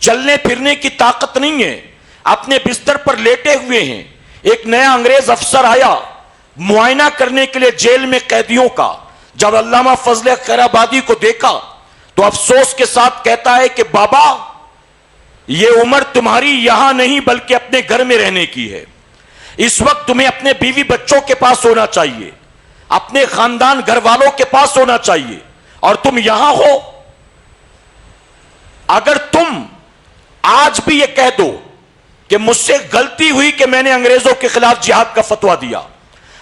چلنے پھرنے کی طاقت نہیں ہے, اپنے بستر پر لیٹے ہوئے ہیں. ایک نیا انگریز افسر آیا معائنہ کرنے کے لیے جیل میں قیدیوں کا. جب علامہ فضل خیر آبادی کو دیکھا تو افسوس کے ساتھ کہتا ہے کہ بابا یہ عمر تمہاری یہاں نہیں بلکہ اپنے گھر میں رہنے کی ہے. اس وقت تمہیں اپنے بیوی بچوں کے پاس ہونا چاہیے, اپنے خاندان گھر والوں کے پاس ہونا چاہیے, اور تم یہاں ہو. اگر تم آج بھی یہ کہہ دو کہ مجھ سے غلطی ہوئی کہ میں نے انگریزوں کے خلاف جہاد کا فتویٰ دیا,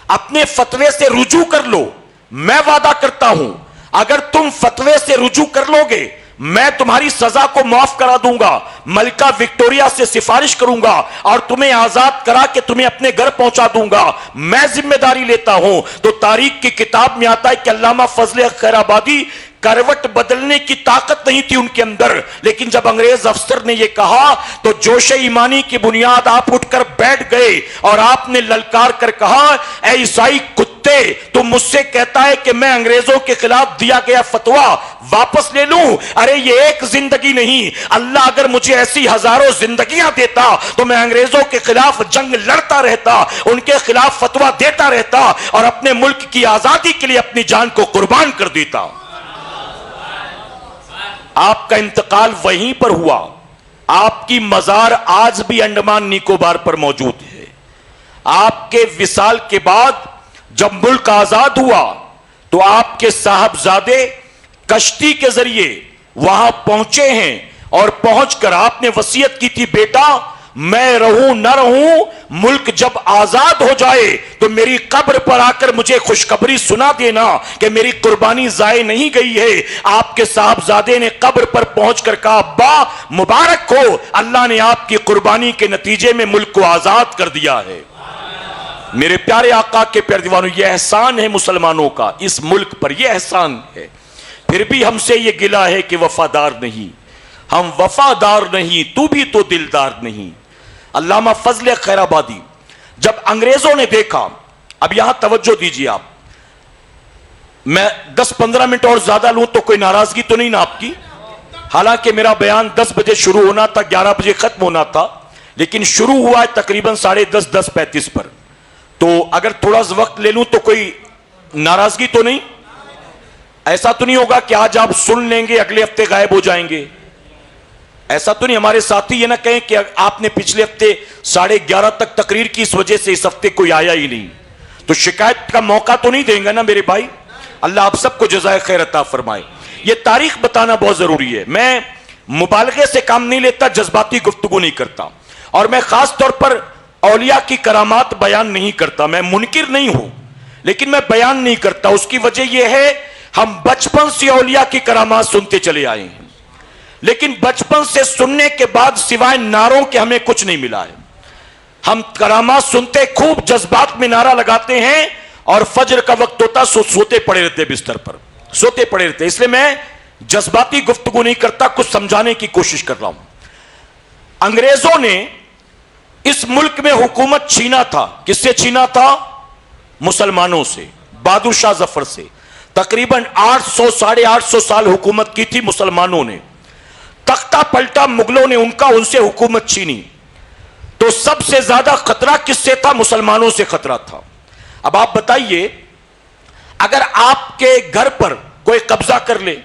اپنے فتوے سے رجوع کر لو, میں وعدہ کرتا ہوں اگر تم فتوے سے رجوع کر لو گے میں تمہاری سزا کو معاف کرا دوں گا, ملکہ وکٹوریا سے سفارش کروں گا اور تمہیں آزاد کرا کے تمہیں اپنے گھر پہنچا دوں گا, میں ذمہ داری لیتا ہوں. تو تاریخ کی کتاب میں آتا ہے کہ علامہ فضل خیر آبادی کروٹ بدلنے کی طاقت نہیں تھی ان کے اندر، لیکن جب انگریز افسر نے یہ کہا تو جوش ایمانی کی بنیاد آپ اٹھ کر بیٹھ گئے اور آپ نے للکار کر کہا، اے عیسائی کتے، تو مجھ سے کہتا ہے کہ میں انگریزوں کے خلاف دیا گیا فتویٰ واپس لے لوں؟ ارے یہ ایک زندگی نہیں، اللہ اگر مجھے ایسی ہزاروں زندگیاں دیتا تو میں انگریزوں کے خلاف جنگ لڑتا رہتا، ان کے خلاف فتویٰ دیتا رہتا اور اپنے ملک کی آزادی کے لیے اپنی جان کو قربان کر دیتا۔ آپ کا انتقال وہیں پر ہوا، آپ کی مزار آج بھی انڈمان نکوبار پر موجود ہے۔ آپ کے وصال کے بعد جب ملک آزاد ہوا تو آپ کے صاحبزادے کشتی کے ذریعے وہاں پہنچے ہیں، اور پہنچ کر آپ نے وصیت کی تھی، بیٹا میں رہوں نہ رہوں، ملک جب آزاد ہو جائے تو میری قبر پر آ کر مجھے خوشخبری سنا دینا کہ میری قربانی ضائع نہیں گئی ہے۔ آپ کے صاحبزادے نے قبر پر پہنچ کر کہا، ابا مبارک ہو، اللہ نے آپ کی قربانی کے نتیجے میں ملک کو آزاد کر دیا ہے۔ میرے پیارے آقا کے پیارے دیوانوں، یہ احسان ہے مسلمانوں کا، اس ملک پر یہ احسان ہے۔ پھر بھی ہم سے یہ گلہ ہے کہ وفادار نہیں، ہم وفادار نہیں، تو بھی تو دلدار نہیں۔ علامہ فضل خیر آبادی، جب انگریزوں نے دیکھا، اب یہاں توجہ دیجیے آپ، میں 10-15 منٹ اور زیادہ لوں تو کوئی ناراضگی تو نہیں نا آپ کی؟ حالانکہ میرا بیان 10 بجے شروع ہونا تھا، 11 بجے ختم ہونا تھا، لیکن شروع ہوا ہے تقریباً 10:30 10:35 پر، تو اگر تھوڑا سا وقت لے لوں تو کوئی ناراضگی تو نہیں؟ ایسا تو نہیں ہوگا کہ آج آپ سن لیں گے اگلے ہفتے غائب ہو جائیں گے؟ ایسا تو نہیں؟ ہمارے ساتھی یہ نہ کہیں کہ آپ نے پچھلے ہفتے 11:30 تک تقریر کی، اس وجہ سے اس ہفتے کوئی آیا ہی نہیں، تو شکایت کا موقع تو نہیں دیں گے نا میرے بھائی؟ اللہ آپ سب کو جزائے خیر عطا فرمائے۔ یہ تاریخ بتانا بہت ضروری ہے، میں مبالغے سے کام نہیں لیتا، جذباتی گفتگو نہیں کرتا، اور میں خاص طور پر اولیاء کی کرامات بیان نہیں کرتا۔ میں منکر نہیں ہوں لیکن میں بیان نہیں کرتا، اس کی وجہ یہ ہے ہم بچپن سے اولیاء کی کرامات سنتے چلے آئے ہیں، لیکن بچپن سے سننے کے بعد سوائے نعروں کے ہمیں کچھ نہیں ملا ہے۔ ہم کرامات سنتے، خوب جذبات میں نعرہ لگاتے ہیں، اور فجر کا وقت ہوتا سوتے پڑے رہتے، بستر پر سوتے پڑے رہتے۔ اس لیے میں جذباتی گفتگو نہیں کرتا، کچھ سمجھانے کی کوشش کر رہا ہوں۔ انگریزوں نے اس ملک میں حکومت چھینا تھا، کس سے چھینا تھا؟ مسلمانوں سے، بہادر شاہ ظفر سے۔ تقریباً 800-850 سال حکومت کی تھی مسلمانوں نے، تختہ پلٹا مغلوں نے ان کا، ان سے حکومت چھینی۔ تو سب سے زیادہ خطرہ کس سے تھا؟ مسلمانوں سے خطرہ تھا۔ اب آپ بتائیے، اگر آپ کے گھر پر کوئی قبضہ کر لے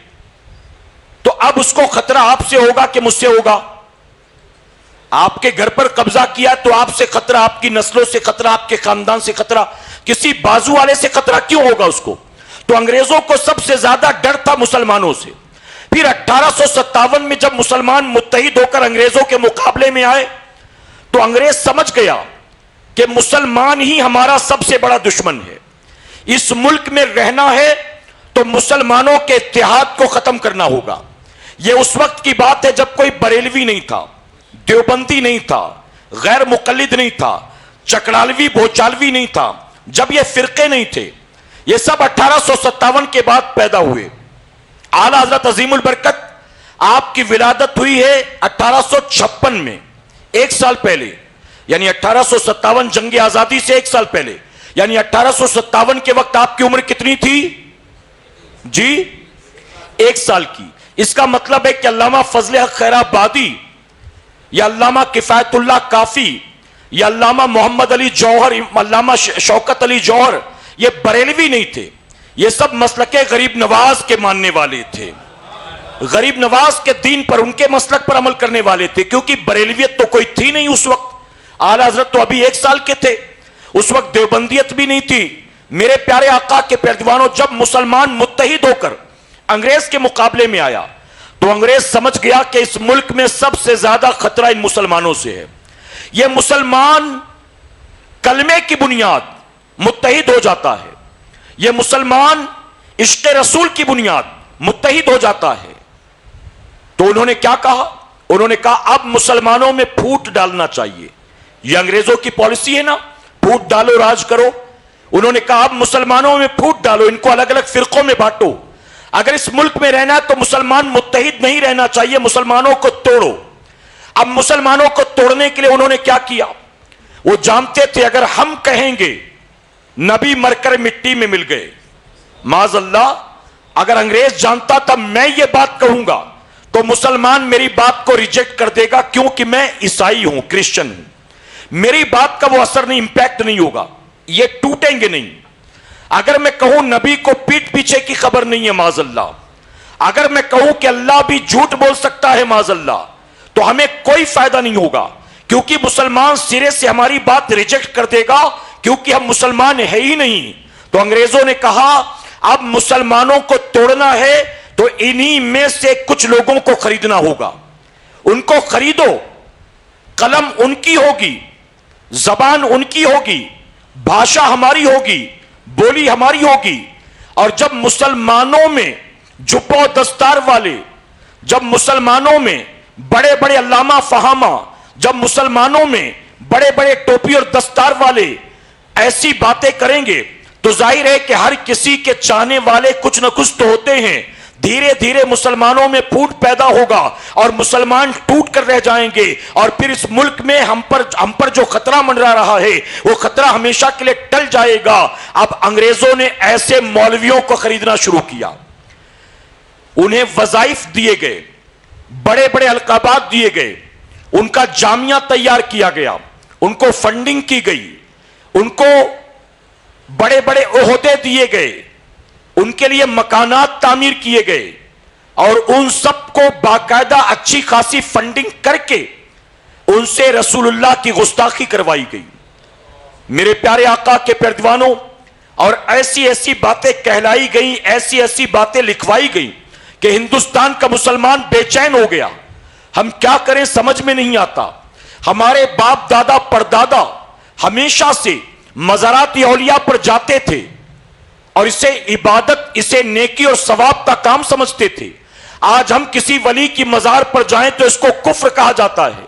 تو اب اس کو خطرہ آپ سے ہوگا کہ مجھ سے ہوگا؟ آپ کے گھر پر قبضہ کیا تو آپ سے خطرہ، آپ کی نسلوں سے خطرہ، آپ کے خاندان سے خطرہ، کسی بازو والے سے خطرہ کیوں ہوگا اس کو؟ تو انگریزوں کو سب سے زیادہ ڈر تھا مسلمانوں سے۔ پھر 1857 میں جب مسلمان متحد ہو کر انگریزوں کے مقابلے میں آئے تو انگریز سمجھ گیا کہ مسلمان ہی ہمارا سب سے بڑا دشمن ہے، اس ملک میں رہنا ہے تو مسلمانوں کے اتحاد کو ختم کرنا ہوگا۔ یہ اس وقت کی بات ہے جب کوئی بریلوی نہیں تھا، دیوبندی نہیں تھا، غیر مقلد نہیں تھا، چکڑالوی بھوچالوی نہیں تھا، جب یہ فرقے نہیں تھے، یہ سب 1857 کے بعد پیدا ہوئے۔ اعلیٰ حضرت عظیم البرکت آپ کی ولادت ہوئی ہے 1856 میں، ایک سال پہلے، یعنی 1857 جنگ آزادی سے ایک سال پہلے، یعنی 1857 کے وقت آپ کی عمر کتنی تھی؟ جی 1 سال کی۔ اس کا مطلب ہے کہ علامہ فضل حق خیر آبادی یا علامہ کفایت اللہ کافی یا علامہ محمد علی جوہر، علامہ شوکت علی جوہر، یہ بریلوی نہیں تھے، یہ سب مسلک غریب نواز کے ماننے والے تھے، غریب نواز کے دین پر، ان کے مسلک پر عمل کرنے والے تھے، کیونکہ بریلویت تو کوئی تھی نہیں اس وقت۔ اعلیٰ حضرت تو ابھی 1 سال کے تھے، اس وقت دیوبندیت بھی نہیں تھی۔ میرے پیارے آقا کے پیارے دیوانوں، جب مسلمان متحد ہو کر انگریز کے مقابلے میں آیا تو انگریز سمجھ گیا کہ اس ملک میں سب سے زیادہ خطرہ ان مسلمانوں سے ہے۔ یہ مسلمان کلمے کی بنیاد متحد ہو جاتا ہے، یہ مسلمان عشق رسول کی بنیاد متحد ہو جاتا ہے۔ تو انہوں نے کیا کہا؟ انہوں نے کہا اب مسلمانوں میں پھوٹ ڈالنا چاہیے۔ یہ انگریزوں کی پالیسی ہے نا، پھوٹ ڈالو راج کرو۔ انہوں نے کہا اب مسلمانوں میں پھوٹ ڈالو، ان کو الگ الگ فرقوں میں بانٹو۔ اگر اس ملک میں رہنا ہے تو مسلمان متحد نہیں رہنا چاہیے، مسلمانوں کو توڑو۔ اب مسلمانوں کو توڑنے کے لیے انہوں نے کیا کیا؟ وہ جانتے تھے اگر ہم کہیں گے نبی مر کر مٹی میں مل گئے، معاذ اللہ، اگر انگریز جانتا تھا میں یہ بات کہوں گا تو مسلمان میری بات کو ریجیکٹ کر دے گا، کیونکہ میں عیسائی ہوں، کرسچن ہوں، میری بات کا وہ اثر نہیں، امپیکٹ نہیں ہوگا، یہ ٹوٹیں گے نہیں۔ اگر میں کہوں نبی کو پیٹ پیچھے کی خبر نہیں ہے، معاذ اللہ، اگر میں کہوں کہ اللہ بھی جھوٹ بول سکتا ہے، معاذ اللہ، تو ہمیں کوئی فائدہ نہیں ہوگا، کیونکہ مسلمان سرے سے ہماری بات ریجیکٹ کر دے گا، کیونکہ ہم مسلمان ہے ہی نہیں۔ تو انگریزوں نے کہا اب مسلمانوں کو توڑنا ہے تو انہی میں سے کچھ لوگوں کو خریدنا ہوگا، ان کو خریدو، قلم ان کی ہوگی، زبان ان کی ہوگی، بھاشا ہماری ہوگی، بولی ہماری ہوگی، اور جب مسلمانوں میں جبہ و دستار والے، جب مسلمانوں میں بڑے بڑے علامہ فہامہ، جب مسلمانوں میں بڑے بڑے ٹوپی اور دستار والے ایسی باتیں کریں گے تو ظاہر ہے کہ ہر کسی کے چاہنے والے کچھ نہ کچھ تو ہوتے ہیں، دھیرے دھیرے مسلمانوں میں پھوٹ پیدا ہوگا اور مسلمان ٹوٹ کر رہ جائیں گے، اور پھر اس ملک میں ہم پر جو خطرہ منڈرا رہا ہے وہ خطرہ ہمیشہ کے لیے ٹل جائے گا۔ اب انگریزوں نے ایسے مولویوں کو خریدنا شروع کیا، انہیں وظائف دیے گئے، بڑے بڑے القابات دیے گئے، ان کا جامعہ تیار کیا گیا، ان کو فنڈنگ کی گئی، ان کو بڑے بڑے عہدے دیے گئے، ان کے لیے مکانات تعمیر کیے گئے، اور ان سب کو باقاعدہ اچھی خاصی فنڈنگ کر کے ان سے رسول اللہ کی گستاخی کروائی گئی۔ میرے پیارے آقا کے پیروانوں، اور ایسی ایسی باتیں کہلائی گئیں، ایسی ایسی باتیں لکھوائی گئیں کہ ہندوستان کا مسلمان بے چین ہو گیا۔ ہم کیا کریں سمجھ میں نہیں آتا۔ ہمارے باپ دادا پردادا ہمیشہ سے مزارات اولیاء پر جاتے تھے اور اسے عبادت، اسے نیکی اور ثواب کا کام سمجھتے تھے۔ آج ہم کسی ولی کی مزار پر جائیں تو اس کو کفر کہا جاتا ہے،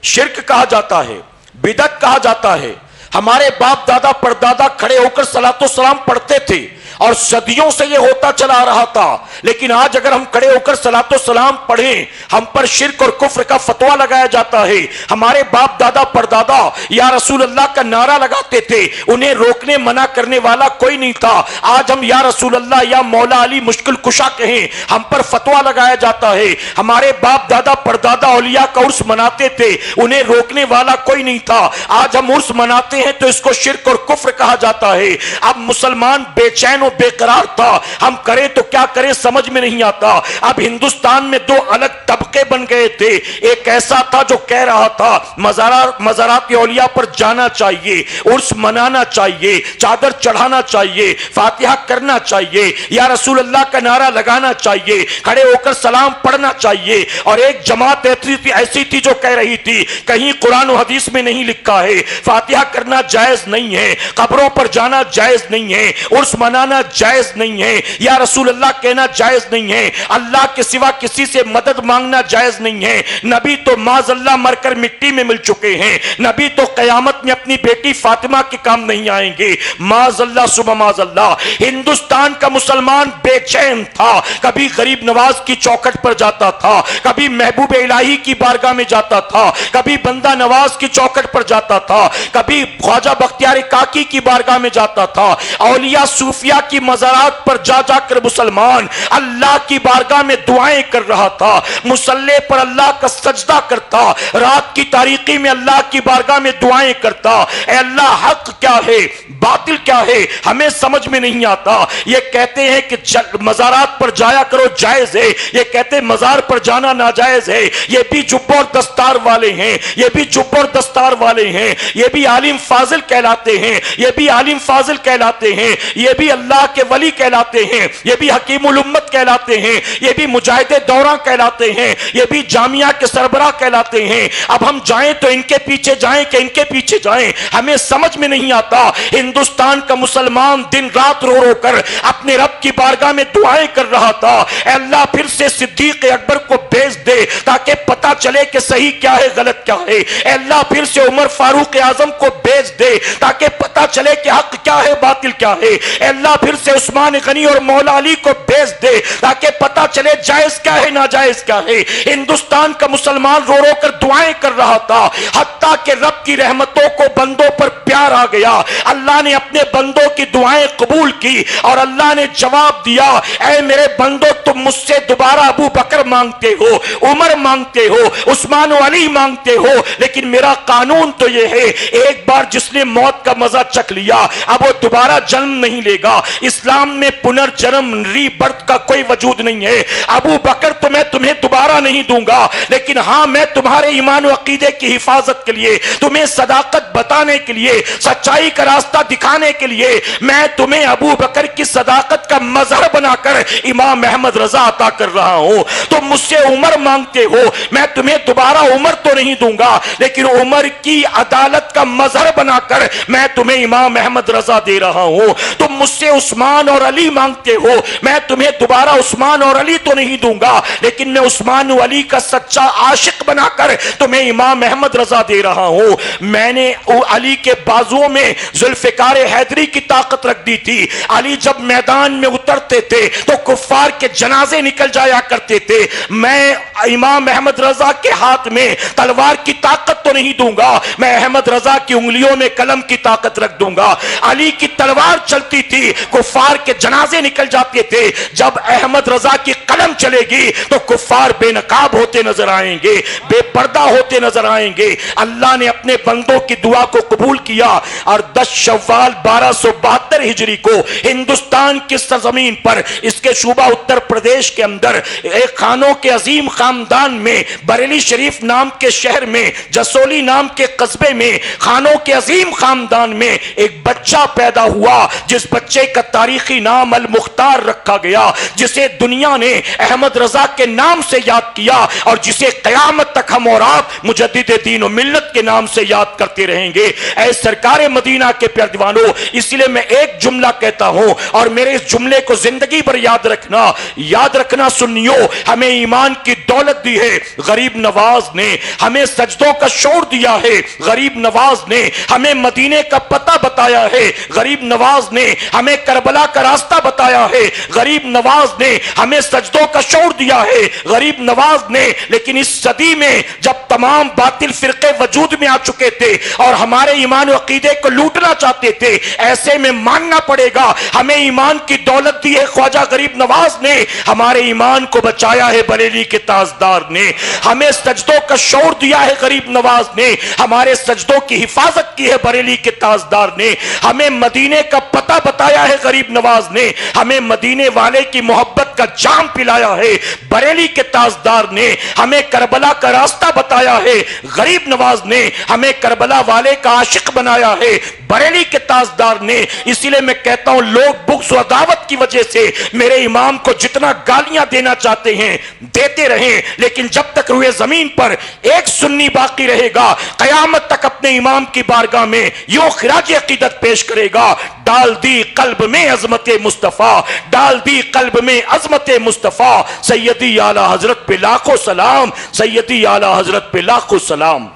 شرک کہا جاتا ہے، بدعت کہا جاتا ہے۔ ہمارے باپ دادا پردادا کھڑے ہو کر صلاۃ و سلام پڑھتے تھے اور صدیوں سے یہ ہوتا چلا آ رہا تھا، لیکن آج اگر ہم کھڑے ہو کر صلاۃ و سلام پڑھیں ہم پر شرک اور کفر کا فتویٰ لگایا جاتا ہے۔ ہمارے باپ دادا پردادا یا رسول اللہ کا نعرہ لگاتے تھے، انہیں روکنے منع کرنے والا کوئی نہیں تھا۔ آج ہم یا رسول اللہ یا مولا علی مشکل کشا کہیں ہم پر فتویٰ لگایا جاتا ہے۔ ہمارے باپ دادا پردادا اولیاء کا عرس مناتے تھے، انہیں روکنے والا کوئی نہیں تھا۔ آج ہم عرس مناتے ہیں تو اس کو شرک اور کفر کہا جاتا ہے۔ اب مسلمان بے چین و بے قرار تھا، ہم کریں تو کیا کریں سمجھ میں نہیں آتا۔ اب ہندوستان میں دو الگ طبقے بن گئے تھے، ایک ایسا تھا جو کہہ رہا تھا مزارات اولیاء پر جانا چاہیے، عرس منانا چاہیے، چادر چڑھانا چاہیے، فاتحہ کرنا چاہیے، یا رسول اللہ کا نعرہ لگانا چاہیے، کھڑے ہو کر سلام پڑھنا چاہیے، اور ایک جماعت ایسی تھی جو کہہ رہی تھی کہیں قرآن و حدیث میں نہیں لکھا ہے فاتحہ کرنا جائز نہیں ہے، قبروں پر جانا جائز نہیں ہے، عرس منانا جائز نہیں ہے، یا رسول اللہ کہنا جائز نہیں ہے، اللہ کے سوا کسی سے مدد مانگنا جائز نہیں ہے۔ نبی تو معاذ اللہ مر کر مٹی میں مل چکے ہیں، نبی تو قیامت میں اپنی بیٹی فاطمہ کے کام نہیں آئیں گے، معاذ اللہ صبح معاذ اللہ۔ ہندوستان کا مسلمان بے چین تھا، کبھی غریب نواز کی چوکھٹ پر جاتا تھا، کبھی محبوب الہی کی بارگاہ میں جاتا تھا، کبھی بندہ نواز کی چوکھٹ پر جاتا تھا، کبھی خواجہ بختیار کاکی کی بارگاہ میں جاتا تھا، اولیاء صوفیاء کی مزارات پر جا جا کر مسلمان اللہ کی بارگاہ میں دعائیں کر رہا تھا، مصلی پر اللہ کا سجدہ کرتا، رات کی تاریکی میں اللہ کی بارگاہ میں دعائیں کرتا، اے اللہ حق کیا ہے باطل کیا ہے ہمیں سمجھ میں نہیں آتا۔ یہ کہتے ہیں کہ مزارات پر جایا کرو جائز ہے، یہ کہتے ہیں مزار پر جانا ناجائز ہے، یہ بھی جبہ اور دستار والے ہیں، یہ بھی جبہ اور دستار والے ہیں، یہ بھی عالم فاضل کہلاتے ہیں، یہ بھی عالم فاضل کہلاتے ہیں، یہ بھی اللہ کے ولی کہلاتے ہیں، یہ بھی حکیم الامت کہلاتے ہیں، یہ بھی مجاہد دوراں کہلاتے ہیں، یہ بھی جامعہ کے سربراہ کہلاتے ہیں۔ اب ہم جائیں تو ان کے پیچھے جائیں کہ ان کے پیچھے جائیں ہمیں سمجھ میں نہیں آتا۔ ہندوستان کا مسلمان دن رات رو رو کر اپنے رب کی بارگاہ میں دعائیں کر رہا تھا، اے اللہ پھر سے صدیق اکبر کو بھیج دے تاکہ پتہ چلے کہ صحیح کیا ہے غلط کیا ہے، اے اللہ پھر سے عمر فاروق اعظم کو بھیج بھیج دے تاکہ پتہ چلے کہ حق کیا ہے باطل کیا ہے۔ اے اللہ پھر سے عثمان غنی اور مولا علی کو بھیج دے تاکہ پتہ چلے جائز کیا ہے ناجائز کیا ہے۔ ہندوستان کا مسلمان رو رو کر دعائیں کر رہا تھا، حتیٰ کہ رب کی رحمتوں کو بندوں پر پیار آ گیا، اللہ نے اپنے بندوں کی دعائیں قبول کی اور اللہ نے جواب دیا، اے میرے بندو تم مجھ سے دوبارہ ابو بکر مانگتے ہو، عمر مانگتے ہو، عثمان و علی مانگتے ہو، لیکن میرا قانون تو یہ ہے ایک بار جس نے موت کا مزہ چکھ لیا اب وہ دوبارہ جنم نہیں لے گا۔ اسلام میں پنرجنم ری برتھ کا کوئی وجود نہیں ہے۔ ابو بکر تو میں تمہیں دوبارہ نہیں دوں گا، لیکن ہاں میں تمہارے ایمان و عقیدے کی حفاظت کے لیے، تمہیں صداقت بتانے کے لیے، سچائی کا راستہ دکھانے کے لیے میں تمہیں ابو بکر کی صداقت کا مظہر بنا کر امام احمد رضا عطا کر رہا ہوں۔ تم مجھ سے عمر مانگتے ہو، میں تمہیں دوبارہ عمر تو نہیں دوں گا، لیکن عمر کی عدالت کا مظہر بنا کر میں تمہیں امام احمد رضا دے رہا ہوں۔ تم مجھ سے عثمان اور علی مانگتے ہو، میں تمہیں دوبارہ عثمان اور علی تو نہیں دوں گا، لیکن میں عثمان و علی کا سچا عاشق بنا کر تمہیں امام احمد رضا دے رہا ہوں۔ میں نے علی کے بازوؤں میں ذوالفقار حیدری کی طاقت رکھ دی تھی۔ علی جب میدان میں اترتے تھے تو کفار کے جنازے نکل جایا کرتے تھے۔ میں امام احمد رضا کے ہاتھ میں تلوار کی طاقت تو نہیں دوں گا، میں احمد رضا کی انگلیوں میں قلم کی طاقت رکھ دوں گا۔ علی کی تلوار چلتی تھی، کفار کے جنازے نکل جاتے تھے، جب احمد رضا کی قلم چلے گی تو کفار بے نقاب ہوتے نظر آئیں گے، بے پردہ ہوتے نظر آئیں گے۔ اللہ نے اپنے بندوں کی دعا کو قبول کیا اور 10 شوال 1272 ہجری کو ہندوستان کی سرزمین پر اس کے صوبہ اتر پردیش کے اندر ایک خانوں کے عظیم خاندان میں بریلی شریف نام کے شہر میں جسولی نام کے قصبے میں خانوں کے عظیم خاندان میں ایک بچہ پیدا ہوا جس بچے کا تاریخی نام المختار رکھا گیا، جسے دنیا نے احمد رضا کے نام سے یاد کیا اور جسے قیامت تک ہم اور آپ مجدد دین و ملت کے نام سے یاد کرتے رہیں گے۔ اے سرکار مدینہ کے پیارے دیوانوں، اس لیے میں ایک جملہ کہتا ہوں اور میرے اس جملے کو زندگی بھر یاد رکھنا سنیو، ہمیں ایمان کی دولت دی ہے غریب نواز نے، ہمیں سجدوں کا شعور دیا ہے غریب نواز نے، ہمیں مدینے کا پتہ بتایا ہے غریب نواز نے، ہمیں کربلا کا راستہ بتایا ہے غریب نواز نے، ہمیں سجدوں کا شعور دیا ہے غریب نواز نے۔ لیکن اس صدی میں جب تمام باطل فرقے وجود میں آ چکے تھے اور ہمارے ایمان و عقیدے کو لوٹنا چاہتے تھے، ایسے میں ماننا پڑے گا ہمیں ایمان کی دولت دی ہے خواجہ غریب نواز نے، ہمارے ایمان کو بچایا ہے بریلی کے تاجدار نے، ہمیں سجدوں کا شعور دیا ہے غریب نواز نے، ہمارے سجدوں کی حفاظت کی ہے بریلی کے تاجدار نے، ہمیں مدینے کا پتہ بتایا ہے غریب نواز نے، ہمیں مدینے والے کی محبت کا جام پلایا ہے بریلی کے تاجدار نے، ہمیں کربلا کا راستہ بتایا ہے غریب نواز نے، ہمیں کربلا والے کا عاشق بنایا ہے بریلی کے تاجدار نے۔ اسی لیے میں کہتا ہوں لوگ بغض و عداوت کی وجہ سے میرے امام کو جتنا گالیاں دینا چاہتے ہیں دیتے رہیں، لیکن جب تک روئے زمین پر ایک سنی باقی رہے گا قیامت تک اپنے امام کی بارگاہ میں یوں خراج عقیدت پیش کرے گا، ڈال دی قلب میں عظمت مصطفیٰ، ڈال دی قلب میں عظمت مصطفیٰ، سیدی اعلی حضرت پہ لاکھوں سلام، سیدی اعلی حضرت پہ لاکھوں سلام۔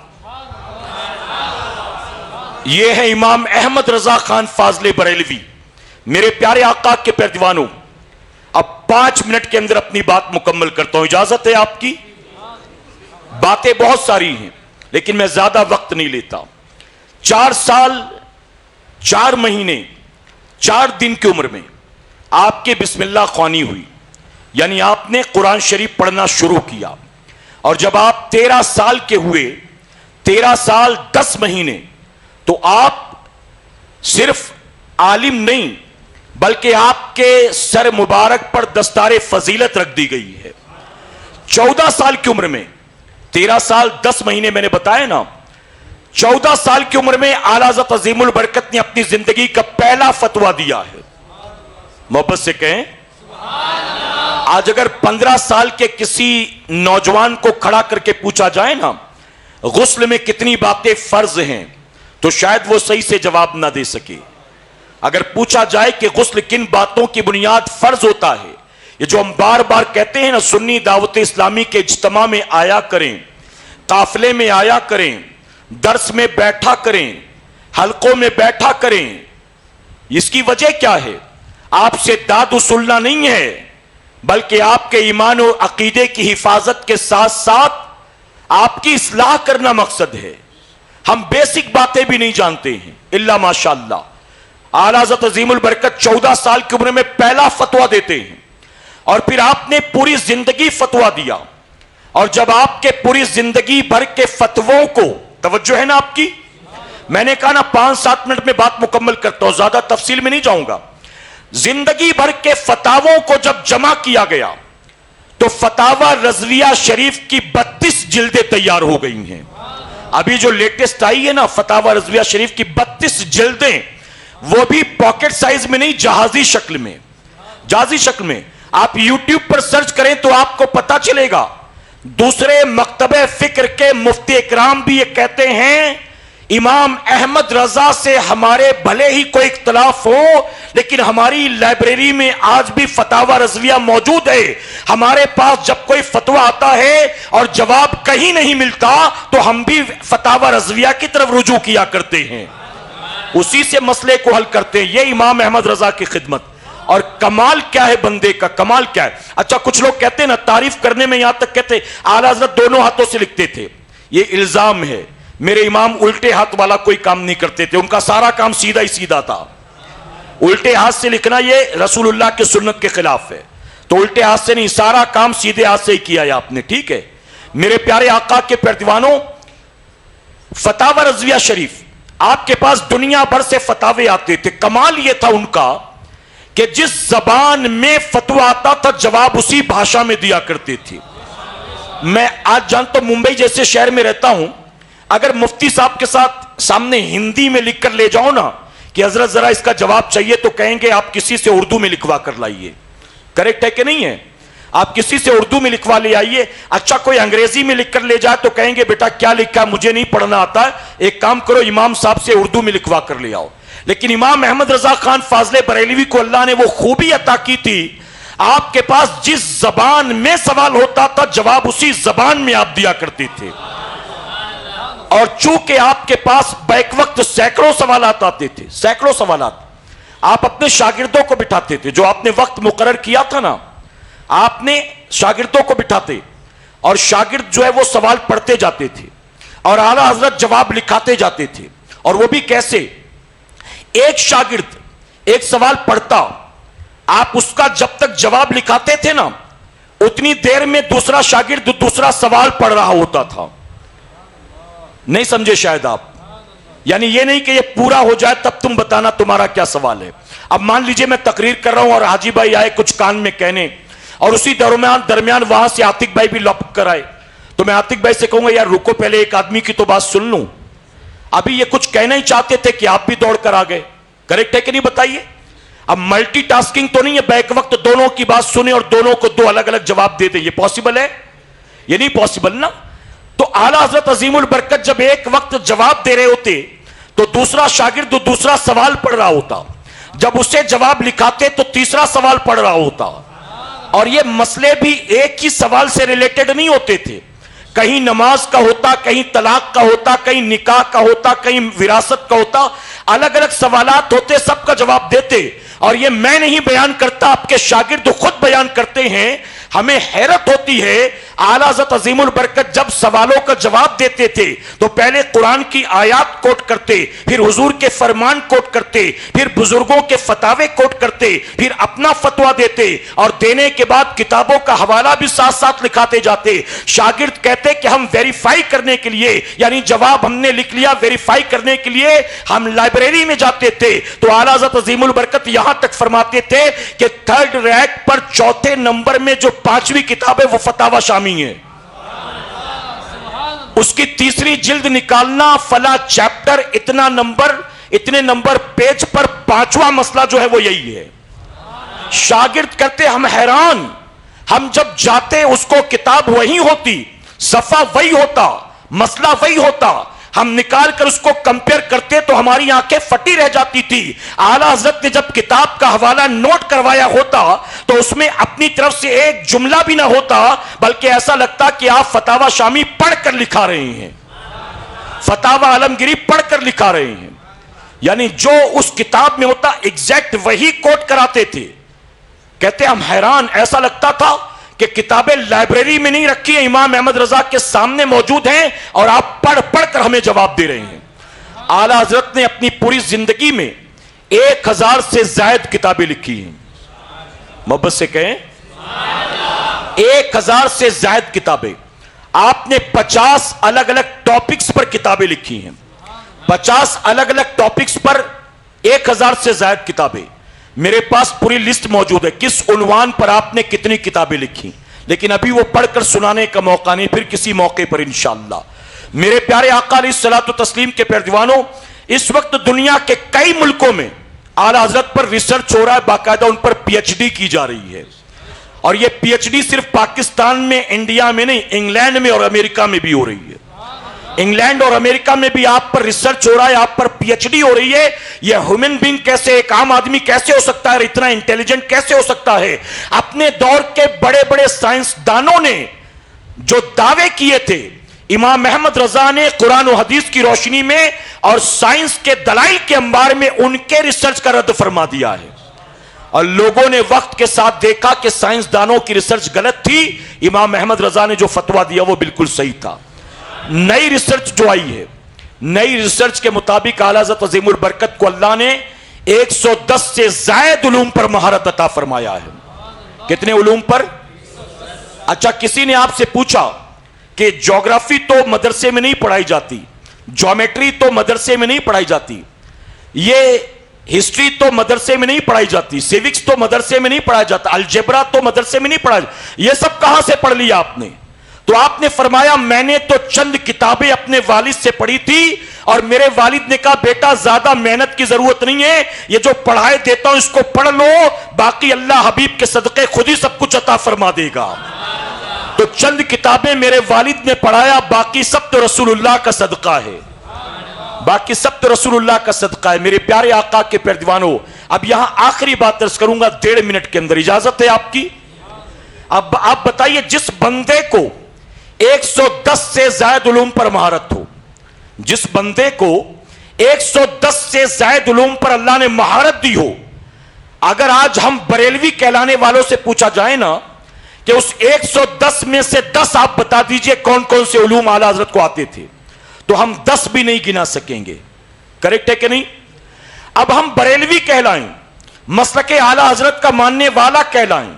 یہ ہے امام احمد رضا خان فاضل بریلوی۔ میرے پیارے آقا کے پیارے دیوانوں، اب 5 منٹ کے اندر اپنی بات مکمل کرتا ہوں، اجازت ہے آپ کی؟ باتیں بہت ساری ہیں لیکن میں زیادہ وقت نہیں لیتا۔ 4 سال 4 مہینے 4 دن کی عمر میں آپ کے بسم اللہ خوانی ہوئی، یعنی آپ نے قرآن شریف پڑھنا شروع کیا، اور جب آپ 13 سال کے ہوئے، 13 سال 10 مہینے، تو آپ صرف عالم نہیں بلکہ آپ کے سر مبارک پر دستار فضیلت رکھ دی گئی ہے۔ 14 سال کی عمر میں، 13 سال 10 مہینے میں نے بتایا نا، 14 سال کی عمر میں اعلیٰ حضرت عظیم البرکت نے اپنی زندگی کا پہلا فتویٰ دیا ہے۔ محبت سے کہیں آج اگر 15 سال کے کسی نوجوان کو کھڑا کر کے پوچھا جائے نا غسل میں کتنی باتیں فرض ہیں تو شاید وہ صحیح سے جواب نہ دے سکے۔ اگر پوچھا جائے کہ غسل کن باتوں کی بنیاد فرض ہوتا ہے، یہ جو ہم بار بار کہتے ہیں نا سنی دعوت اسلامی کے اجتماع میں آیا کریں، قافلے میں آیا کریں، درس میں بیٹھا کریں، حلقوں میں بیٹھا کریں. اس کی وجہ کیا ہے؟ آپ سے داد وصولنا نہیں ہے، بلکہ آپ کے ایمان و عقیدے کی حفاظت کے ساتھ ساتھ آپ کی اصلاح کرنا مقصد ہے. ہم بیسک باتیں بھی نہیں جانتے ہیں الا ماشاءاللہ. اعلیٰ حضرت عظیم البرکت 14 سال کی عمر میں پہلا فتویٰ دیتے ہیں، اور پھر آپ نے پوری زندگی فتویٰ دیا. اور جب آپ کے پوری زندگی بھر کے فتووں کو، توجہ ہے نا آپ کی، میں نے کہا نا 5-7 منٹ میں بات مکمل کرتا ہوں، زیادہ تفصیل میں نہیں جاؤں گا. زندگی بھر کے فتاووں کو جب جمع کیا گیا تو فتاوی رضویہ شریف کی 32 جلدیں تیار ہو گئی ہیں. ابھی جو لیٹسٹ آئی ہے نا فتاوی رضویہ شریف کی 32 جلدیں، وہ بھی پاکٹ سائز میں نہیں، جہازی شکل میں. جہازی شکل میں آپ یوٹیوب پر سرچ کریں تو آپ کو پتا چلے گا. دوسرے مکتبہ فکر کے مفتی اکرام بھی یہ کہتے ہیں، امام احمد رضا سے ہمارے بھلے ہی کوئی اختلاف ہو، لیکن ہماری لائبریری میں آج بھی فتاوی رضویہ موجود ہے. ہمارے پاس جب کوئی فتویٰ آتا ہے اور جواب کہیں نہیں ملتا تو ہم بھی فتاوی رضویہ کی طرف رجوع کیا کرتے ہیں، اسی سے مسئلے کو حل کرتے ہیں. یہ امام احمد رضا کی خدمت. اور کمال کیا ہے بندے کا، کمال کیا ہے. اچھا کچھ لوگ کہتے ہیں نا، تعریف کرنے میں یہاں تک کہتے اعلیٰ حضرت دونوں ہاتھوں سے لکھتے تھے. یہ الزام ہے. میرے امام الٹے ہاتھ والا کوئی کام نہیں کرتے تھے، ان کا سارا کام سیدھا ہی سیدھا تھا. الٹے ہاتھ سے لکھنا یہ رسول اللہ کی سنت کے خلاف ہے، تو الٹے ہاتھ سے نہیں، سارا کام سیدھے ہاتھ سے ہی کیا ہے آپ نے. ٹھیک ہے میرے پیارے آقا کے پیروانوں، فتاوی رضویہ شریف آپ کے پاس دنیا بھر سے فتاوے آتے تھے. کمال یہ تھا ان کا کہ جس زبان میں فتویٰ آتا تھا جواب اسی بھاشا میں دیا کرتے تھے. میں آج جانتا ہوں ممبئی جیسے شہر میں رہتا ہوں، اگر مفتی صاحب کے ساتھ سامنے ہندی میں لکھ کر لے جاؤ نا کہ حضرت ذرا اس کا جواب چاہیے، تو کہیں گے آپ کسی سے اردو میں لکھوا کر لائیے. کریکٹ ہے کہ نہیں ہے؟ آپ کسی سے اردو میں لکھوا لے آئیے. اچھا کوئی انگریزی میں لکھ کر لے جائے تو کہیں گے بیٹا کیا لکھا، مجھے نہیں پڑھنا آتا ہے، ایک کام کرو امام صاحب سے اردو میں لکھوا کر لے آؤ. لیکن امام احمد رضا خان فاضل بریلوی کو اللہ نے وہ خوبی عطا کی تھی، آپ کے پاس جس زبان میں سوال ہوتا تھا جواب اسی زبان میں آپ دیا کرتے تھے. اور چونکہ آپ کے پاس بیک وقت سینکڑوں سوالات آتے تھے، سینکڑوں سوالات، آپ اپنے شاگردوں کو بٹھاتے تھے. جو آپ نے وقت مقرر کیا تھا نا، آپ نے شاگردوں کو بٹھاتے اور شاگرد جو ہے وہ سوال پڑھتے جاتے تھے اور اعلیٰ حضرت جواب لکھاتے جاتے تھے. اور وہ بھی کیسے؟ ایک شاگرد ایک سوال پڑھتا، آپ اس کا جب تک جواب لکھاتے تھے نا اتنی دیر میں دوسرا شاگرد دوسرا سوال پڑھ رہا ہوتا تھا. نہیں سمجھے شاید آپ؟ یعنی یہ نہیں کہ یہ پورا ہو جائے تب تم بتانا تمہارا کیا سوال ہے. اب مان لیجئے میں تقریر کر رہا ہوں اور حاجی بھائی آئے کچھ کان میں کہنے، اور اسی درمیان وہاں سے عاتق بھائی بھی لپک کر آئے، تو میں عاتق بھائی سے کہوں گا یار رکو پہلے ایک آدمی کی تو بات سن لوں. ابھی یہ کچھ کہنا ہی چاہتے تھے کہ آپ بھی دوڑ کر آ گئے. کریکٹ ہے کہ نہیں بتائیے؟ اب ملٹی ٹاسکنگ تو نہیں ہے بیک وقت دونوں کی بات سنے اور دونوں کو دو الگ الگ جواب دے دے. یہ پاسبل ہے؟ یہ نہیں پاسبل نا. تو اعلیٰ حضرت عظیم البرکت جب ایک وقت جواب دے رہے ہوتے تو دوسرا شاگرد دوسرا سوال پڑھ رہا ہوتا، جب اسے جواب لکھاتے تو تیسرا سوال پڑھ رہا ہوتا. اور یہ مسئلے بھی ایک ہی سوال سے ریلیٹڈ نہیں ہوتے تھے، کہیں نماز کا ہوتا، کہیں طلاق کا ہوتا، کہیں نکاح کا ہوتا، کہیں وراثت کا ہوتا، الگ الگ سوالات ہوتے، سب کا جواب دیتے. اور یہ میں نہیں بیان کرتا، آپ کے شاگرد خود بیان کرتے ہیں. ہمیں حیرت ہوتی ہے اعلیٰ حضرت عظیم البرکت جب سوالوں کا جواب دیتے تھے تو پہلے قرآن کی آیات کوٹ کرتے، پھر حضور کے فرمان کوٹ کرتے، پھر بزرگوں کے فتاوے کوٹ کرتے، پھر اپنا فتویٰ دیتے، اور دینے کے بعد کتابوں کا حوالہ بھی ساتھ ساتھ لکھاتے جاتے. شاگرد کہتے کہ ہم ویریفائی کرنے کے لیے، یعنی جواب ہم نے لکھ لیا، ویریفائی کرنے کے لیے ہم لائبریری میں جاتے تھے. تو اعلیٰ حضرت عظیم البرکت یہاں تک فرماتے تھے کہ 3rd ریک پر 4تھے نمبر میں جو 5ویں کتاب ہے وہ فتاوی شامی ہے. اس کی 3ری جلد نکالنا، فلا چیپٹر اتنے نمبر پیج پر 5واں مسئلہ جو ہے وہ یہی ہے. شاگرد کرتے ہم حیران، ہم جب جاتے اس کو کتاب وہی ہوتی، صفحہ وہی ہوتا، مسئلہ وہی ہوتا، ہم نکال کر اس کو کمپیئر کرتے تو ہماری آنکھیں پھٹی رہ جاتی تھی. اعلیٰ حضرت نے جب کتاب کا حوالہ نوٹ کروایا ہوتا تو اس میں اپنی طرف سے ایک جملہ بھی نہ ہوتا، بلکہ ایسا لگتا کہ آپ فتاوی شامی پڑھ کر لکھا رہے ہیں، فتاوی عالمگیری پڑھ کر لکھا رہے ہیں.
یعنی جو اس کتاب میں ہوتا ایگزیکٹ وہی کوٹ کراتے تھے. کہتے ہم حیران، ایسا لگتا تھا کہ کتابیں لائبریری میں نہیں رکھی ہیں، امام احمد رضا کے سامنے موجود ہیں اور آپ پڑھ پڑھ کر ہمیں جواب دے رہے ہیں. اعلیٰ حضرت نے اپنی پوری زندگی میں 1000 سے زائد کتابیں لکھی ہیں. محبت سے کہیں 1000 سے زائد کتابیں. آپ نے 50 الگ الگ ٹاپکس پر کتابیں لکھی ہیں. 50 الگ الگ ٹاپکس پر 1000 سے زائد کتابیں. میرے پاس پوری لسٹ موجود ہے کس عنوان پر آپ نے کتنی کتابیں لکھی، لیکن ابھی وہ پڑھ کر سنانے کا موقع نہیں، پھر کسی موقع پر انشاءاللہ. میرے پیارے آقا علیہ الصلوۃ والتسلیم کے پیروانوں، اس وقت دنیا کے کئی ملکوں میں اعلیٰ حضرت پر ریسرچ ہو رہا ہے، باقاعدہ ان پر پی ایچ ڈی کی جا رہی ہے. اور یہ پی ایچ ڈی صرف پاکستان میں، انڈیا میں نہیں، انگلینڈ میں اور امریکہ میں بھی ہو رہی ہے. انگلینڈ اور امریکہ میں بھی آپ پر ریسرچ ہو رہا ہے، آپ پر پی ایچ ڈی ہو رہی ہے. یہ ہیومن بینگ کیسے، ایک عام آدمی کیسے ہو سکتا ہے، اتنا انٹیلیجنٹ کیسے ہو سکتا ہے. اپنے دور کے بڑے بڑے سائنسدانوں نے جو دعوے کیے تھے، امام احمد رضا نے قرآن و حدیث کی روشنی میں اور سائنس کے دلائل کے انبار میں ان کے ریسرچ کا رد فرما دیا ہے. اور لوگوں نے وقت کے ساتھ دیکھا کہ سائنسدانوں کی ریسرچ غلط تھی، امام احمد رضا نے جو فتویٰ دیا وہ بالکل صحیح تھا. نئی ریسرچ جو آئی ہے، نئی ریسرچ کے مطابق اعلیٰ حضرت عظیم البرکت کو اللہ نے 110 سے زائد علوم پر مہارت عطا فرمایا ہے. کتنے علوم پر؟ اچھا، کسی نے آپ سے پوچھا کہ جغرافی تو مدرسے میں نہیں پڑھائی جاتی، جیومیٹری تو مدرسے میں نہیں پڑھائی جاتی، یہ ہسٹری تو مدرسے میں نہیں پڑھائی جاتی، سیوکس تو مدرسے میں نہیں پڑھایا جاتا، الجبرا تو مدرسے میں نہیں پڑھایا جاتا، یہ سب کہاں سے پڑھ لیا آپ نے؟ تو آپ نے فرمایا میں نے تو چند کتابیں اپنے والد سے پڑھی تھی، اور میرے والد نے کہا بیٹا زیادہ محنت کی ضرورت نہیں ہے، یہ جو پڑھائے دیتا ہوں اس کو پڑھ لو، باقی اللہ حبیب کے صدقے خود ہی سب کچھ عطا فرما دے گا. تو چند کتابیں میرے والد نے پڑھایا، باقی سب تو رسول اللہ کا صدقہ ہے، باقی سب تو رسول اللہ کا صدقہ ہے. میرے پیارے آقا کے پیروانوں، اب یہاں آخری بات عرض کروں گا 1.5 منٹ کے اندر، اجازت ہے آپ کی؟ اب آپ بتائیے، جس بندے کو 110 سے زائد علوم پر مہارت ہو، جس بندے کو 110 سے زائد علوم پر اللہ نے مہارت دی ہو، اگر آج ہم بریلوی کہلانے والوں سے پوچھا جائے نا کہ اس 110 میں سے 10 آپ بتا دیجئے کون کون سے علوم اعلیٰ حضرت کو آتے تھے، تو ہم 10 بھی نہیں گنا سکیں گے. کریکٹ ہے کہ نہیں؟ اب ہم بریلوی کہلائیں، مسلک اعلیٰ حضرت کا ماننے والا کہلائیں،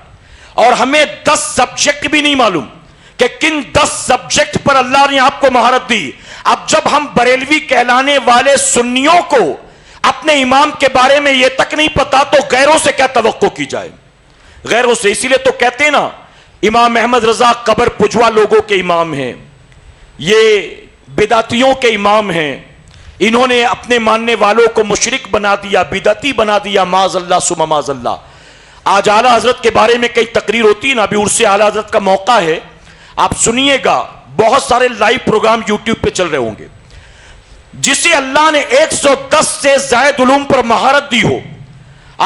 اور ہمیں 10 سبجیکٹ بھی نہیں معلوم کہ کن 10 سبجیکٹ پر اللہ نے آپ کو مہارت دی. اب جب ہم بریلوی کہلانے والے سنیوں کو اپنے امام کے بارے میں یہ تک نہیں پتا، تو غیروں سے کیا توقع کی جائے؟ غیروں سے. اسی لیے تو کہتے ہیں نا، امام احمد رضا قبر پجوا لوگوں کے امام ہیں، یہ بدعتیوں کے امام ہیں، انہوں نے اپنے ماننے والوں کو مشرک بنا دیا، بدعتی بنا دیا، معاذ اللہ ثم معاذ اللہ. آج اعلیٰ حضرت کے بارے میں کئی تقریر ہوتی ہے نا، ابھی عرص اعلیٰ حضرت کا موقع ہے، آپ سنیے گا، بہت سارے لائیو پروگرام یوٹیوب پہ چل رہے ہوں گے. جسے اللہ نے 110 سے زائد علوم پر مہارت دی ہو،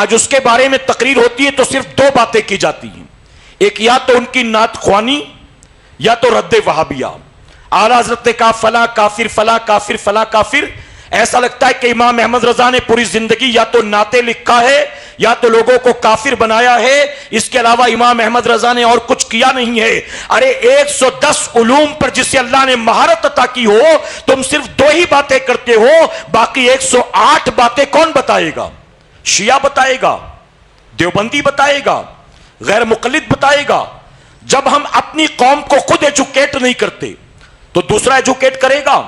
آج اس کے بارے میں تقریر ہوتی ہے تو صرف 2 باتیں کی جاتی ہیں، ایک یا تو ان کی نعت خوانی یا تو رد وہابیہ. اعلیٰ حضرت نے کہا فلاں کافر فلاں کافر فلاں کافر. ایسا لگتا ہے کہ امام احمد رضا نے پوری زندگی یا تو نعتیں لکھا ہے یا تو لوگوں کو کافر بنایا ہے، اس کے علاوہ امام احمد رضا نے اور کچھ کیا نہیں ہے. ارے 110 علوم پر جسے اللہ نے مہارت عطا کی ہو، تم صرف 2 ہی باتیں کرتے ہو، باقی 108 باتیں کون بتائے گا؟ شیعہ بتائے گا، دیوبندی بتائے گا، غیر مقلد بتائے گا. جب ہم اپنی قوم کو خود ایجوکیٹ نہیں کرتے تو دوسرا ایجوکیٹ کرے گا.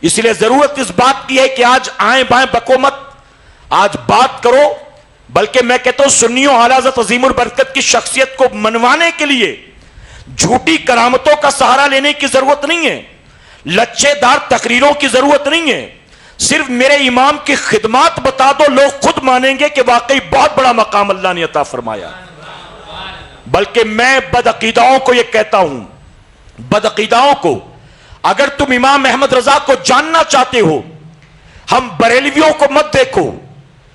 اس لیے ضرورت اس بات کی ہے کہ آج آئیں بائیں بکو مت، آج بات کرو. بلکہ میں کہتا ہوں سنیوں، اعلیٰ حضرت عظیم البرکت کی شخصیت کو منوانے کے لیے جھوٹی کرامتوں کا سہارا لینے کی ضرورت نہیں ہے، لچے دار تقریروں کی ضرورت نہیں ہے. صرف میرے امام کی خدمات بتا دو، لوگ خود مانیں گے کہ واقعی بہت بڑا مقام اللہ نے عطا فرمایا. بلکہ میں بدعقیداؤں کو یہ کہتا ہوں، بدعقیداؤں کو، اگر تم امام احمد رضا کو جاننا چاہتے ہو، ہم بریلویوں کو مت دیکھو،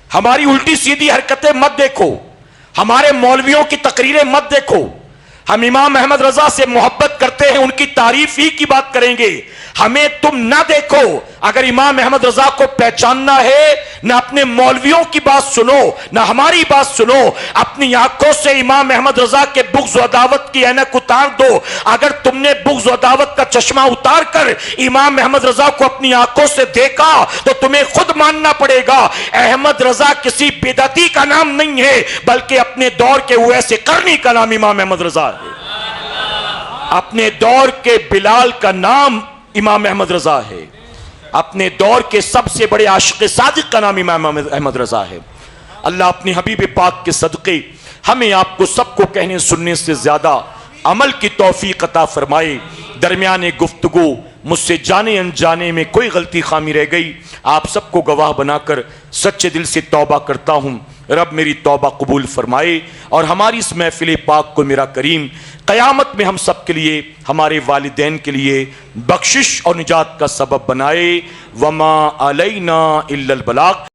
ہماری الٹی سیدھی حرکتیں مت دیکھو، ہمارے مولویوں کی تقریریں مت دیکھو، ہم امام احمد رضا سے محبت کرتے ہیں، ان کی تعریف ہی کی بات کریں گے. ہمیں تم نہ دیکھو. اگر امام احمد رضا کو پہچاننا ہے، نہ اپنے مولویوں کی بات سنو نہ ہماری بات سنو، اپنی آنکھوں سے امام احمد رضا کے بغض و عداوت کی اینک اتار دو. اگر تم نے بغض و عداوت کا چشمہ اتار کر امام احمد رضا کو اپنی آنکھوں سے دیکھا تو تمہیں خود ماننا پڑے گا احمد رضا کسی بدعتی کا نام نہیں ہے، بلکہ اپنے دور کے اویس قرنی کا نام امام احمد رضا ہے. اپنے دور کے بلال کا نام امام احمد رضا ہے. اپنے دور کے سب سے بڑے عاشق صادق کا نام امام احمد رضا ہے. اللہ اپنے حبیب پاک کے صدقے ہمیں آپ کو سب کو کہنے سننے سے زیادہ عمل کی توفیق عطا فرمائے. درمیان گفتگو مجھ سے جانے انجانے میں کوئی غلطی خامی رہ گئی، آپ سب کو گواہ بنا کر سچے دل سے توبہ کرتا ہوں. رب میری توبہ قبول فرمائے اور ہماری اس محفل پاک کو میرا کریم قیامت میں ہم سب کے لیے، ہمارے والدین کے لیے بخشش اور نجات کا سبب بنائے. وما علینا الا البلاغ.